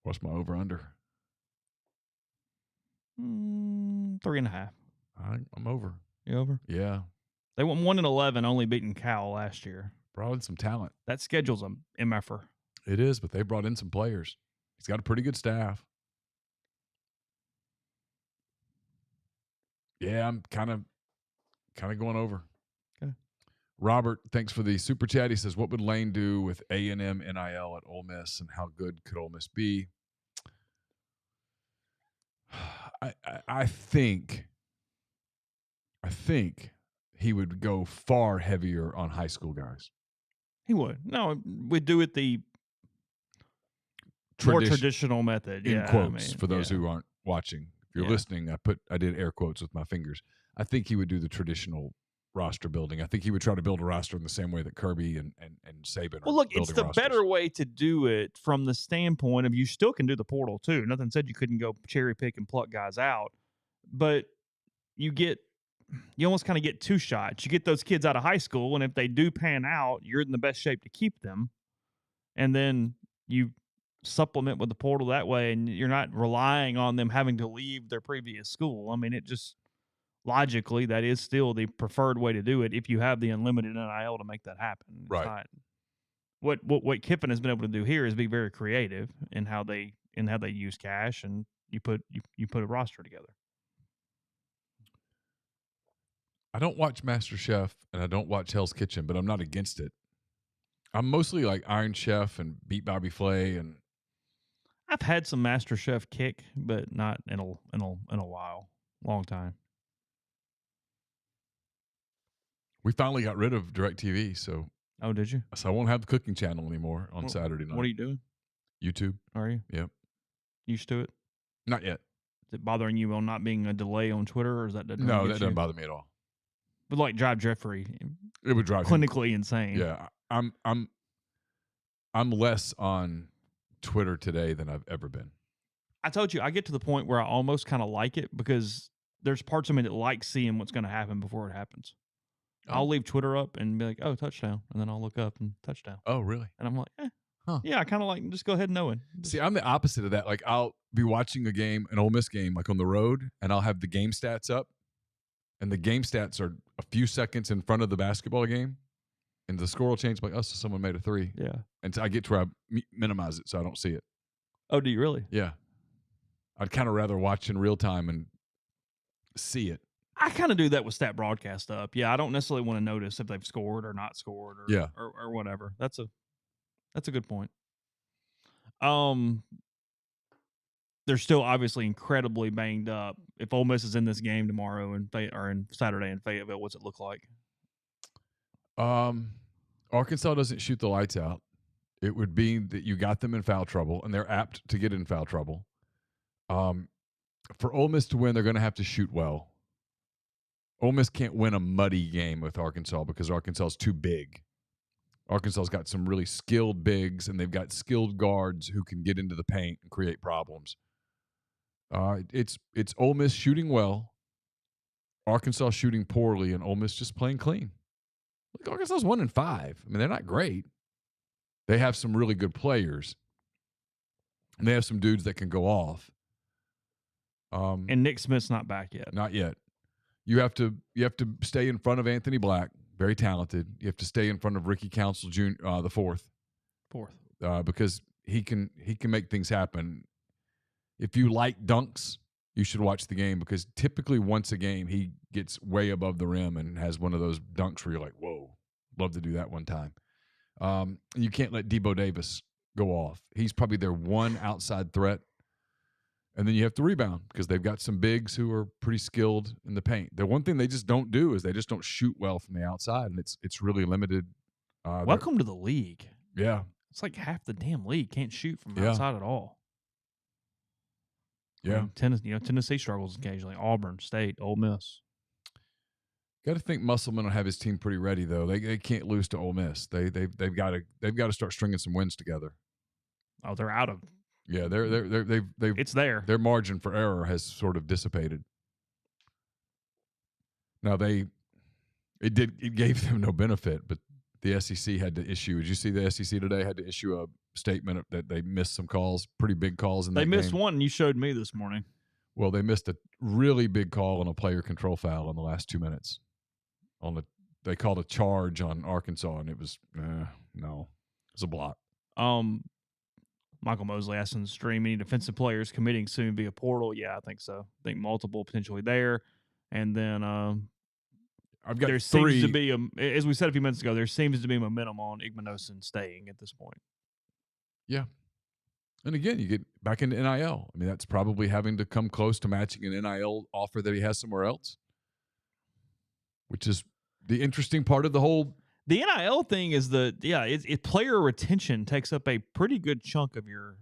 What's my over-under? 3.5. I'm over. You over? Yeah. They went 1-11, only beating Cal last year. Brought in some talent. That schedule's a MFer. It is, but they brought in some players. He's got a pretty good staff. Yeah, I'm kind of going over. Okay. Robert, thanks for the super chat. He says, what would Lane do with A&M NIL at Ole Miss, and how good could Ole Miss be? I think he would go far heavier on high school guys. He would. No, we'd do it the more traditional method. In quotes, for those who aren't watching. If you're listening, I did air quotes with my fingers. I think he would do the traditional roster building. I think he would try to build a roster in the same way that Kirby and Saban Well, look, it's the better way to do it from the standpoint of you still can do the portal too. Nothing said you couldn't go cherry pick and pluck guys out, but you almost kind of get two shots. You get those kids out of high school, and if they do pan out, you're in the best shape to keep them. And then you supplement with the portal that way, and you're not relying on them having to leave their previous school. I mean, it just logically, that is still the preferred way to do it if you have the unlimited NIL to make that happen. It's right. Not, what Kiffin has been able to do here is be very creative in how they use cash, and you put a roster together. I don't watch MasterChef and I don't watch Hell's Kitchen, but I'm not against it. I'm mostly like Iron Chef and Beat Bobby Flay, and I've had some MasterChef kick, but not in a while, long time. We finally got rid of DirecTV, so. Oh, did you? So I won't have the cooking channel anymore on Saturday night. What are you doing? YouTube. Are you? Yep. Used to it? Not yet. Is it bothering you on not being a delay on Twitter, or is that no? That doesn't bother me at all. But like drive Jeffrey, it would drive clinically him insane. Yeah, I'm less on Twitter today than I've ever been. I told you I get to the point where I almost kind of like it because there's parts of me that like seeing what's going to happen before it happens. Oh. I'll leave Twitter up and be like, "Oh, touchdown," and then I'll look up and touchdown. Oh, really? And I'm like, yeah, I kind of like just go ahead and know it. See, I'm the opposite of that. Like, I'll be watching a game, an Ole Miss game, like on the road, and I'll have the game stats up, and the game stats are a few seconds in front of the basketball game, and the score will change. Like, oh, so someone made a three. Yeah. And so I get to where I minimize it so I don't see it. Oh, do you really? Yeah. I'd kind of rather watch in real time and see it. I kind of do that with stat broadcast up. Yeah, I don't necessarily want to notice if they've scored or not scored or whatever. That's a good point. They're still obviously incredibly banged up. If Ole Miss is in this game tomorrow or in Saturday in Fayetteville, what's it look like? Arkansas doesn't shoot the lights out. It would be that you got them in foul trouble, and they're apt to get in foul trouble. For Ole Miss to win, they're going to have to shoot well. Ole Miss can't win a muddy game with Arkansas because Arkansas is too big. Arkansas's got some really skilled bigs, and they've got skilled guards who can get into the paint and create problems. It's Ole Miss shooting well, Arkansas shooting poorly, and Ole Miss just playing clean. Look, Arkansas's 1-5. I mean, they're not great. They have some really good players, and they have some dudes that can go off. And Nick Smith's not back yet. Not yet. You have to stay in front of Anthony Black, very talented. You have to stay in front of Ricky Council Jr., the fourth, because he can make things happen. If you like dunks, you should watch the game because typically once a game he gets way above the rim and has one of those dunks where you're like, whoa, love to do that one time. You can't let Debo Davis go off. He's probably their one outside threat. And then you have to rebound because they've got some bigs who are pretty skilled in the paint. The one thing they just don't do is they just don't shoot well from the outside, and it's really limited. Welcome to the league. Yeah. It's like half the damn league can't shoot from outside at all. Yeah. I mean, Tennessee struggles occasionally. Auburn, State, Ole Miss. Got to think Musselman will have his team pretty ready though. They can't lose to Ole Miss. They've got to start stringing some wins together. Oh, they're out of. Yeah, they've it's there. Their margin for error has sort of dissipated. Now it gave them no benefit, but the SEC had to issue. Did you see the SEC today had to issue a statement that they missed some calls, pretty big calls in that game? They missed one. You showed me this morning. Well, they missed a really big call on a player control foul in the last 2 minutes. They called a charge on Arkansas, and it was no, it was a block. Michael Mosley asked in the stream, any defensive players committing soon via portal? Yeah, I think so. I think multiple potentially there. And then I've got there three. Seems to be, as we said a few minutes ago, there seems to be momentum on Igmanosin staying at this point. Yeah. And again, you get back into NIL. I mean, that's probably having to come close to matching an NIL offer that he has somewhere else, which is the interesting part of the whole The NIL thing is player retention takes up a pretty good chunk of your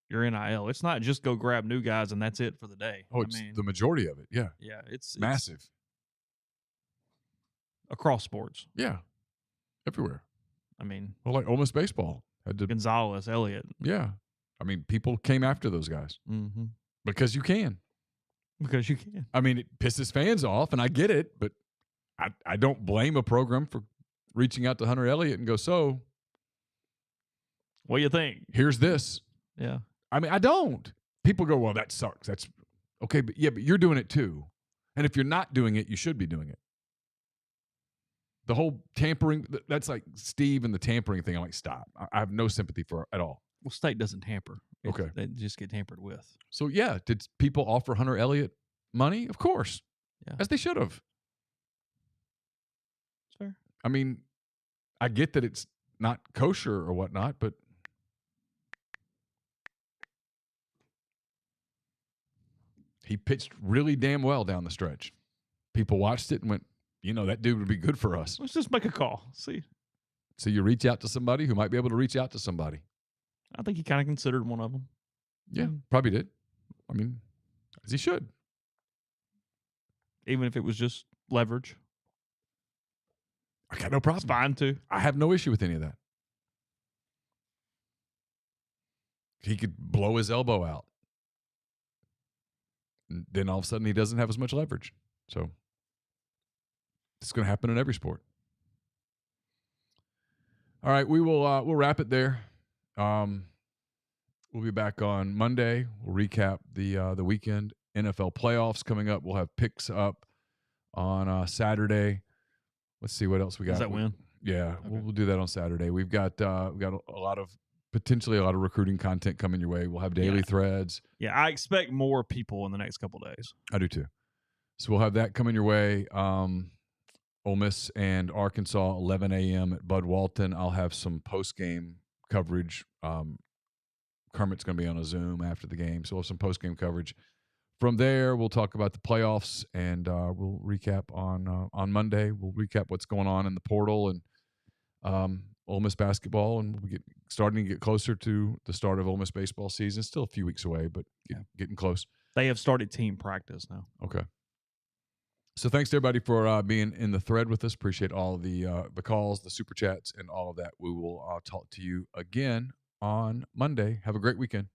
NIL. It's not just go grab new guys and that's it for the day. Oh, it's the majority of it. Yeah. Yeah, it's massive. Across sports. Yeah. Everywhere. I mean, well, like Ole Miss baseball had to Gonzalez, Elliott. Yeah. I mean, people came after those guys because you can. Because you can. I mean, it pisses fans off, and I get it, but I don't blame a program for reaching out to Hunter Elliott and go, so what do you think? Here's this. Yeah. I mean, I don't. People go, well, that sucks. That's okay, but you're doing it too. And if you're not doing it, you should be doing it. The whole tampering, that's like Steve and the tampering thing. I'm like, stop. I have no sympathy for it at all. Well, state doesn't tamper. Okay. They just get tampered with. So, yeah, did people offer Hunter Elliott money? Of course. Yeah. As they should have. Fair. I mean, I get that it's not kosher or whatnot, but he pitched really damn well down the stretch. People watched it and went, that dude would be good for us. Let's just make a call. See. So you reach out to somebody who might be able to reach out to somebody. I think he kind of considered one of them. Yeah, probably did. I mean, as he should. Even if it was just leverage. I got no problem. It's fine too. I have no issue with any of that. He could blow his elbow out. And then all of a sudden he doesn't have as much leverage. So it's going to happen in every sport. All right, we'll wrap it there. We'll be back on Monday. We'll recap the weekend NFL playoffs coming up. We'll have picks up on Saturday. Let's see what else we got. Does that win? Yeah, Okay. we'll do that on Saturday. We've got potentially a lot of recruiting content coming your way. We'll have daily threads. Yeah, I expect more people in the next couple of days. I do too. So we'll have that coming your way. Ole Miss and Arkansas, 11 a.m. at Bud Walton. I'll have some post-game coverage. Kermit's going to be on a Zoom after the game, so we'll have some post-game coverage. From there, we'll talk about the playoffs, and we'll recap on Monday. We'll recap what's going on in the portal and Ole Miss basketball, and we'll be starting to get closer to the start of Ole Miss baseball season. Still a few weeks away, but getting close. They have started team practice now. Okay. So thanks to everybody for being in the thread with us. Appreciate all the calls, the super chats, and all of that. We will talk to you again on Monday. Have a great weekend.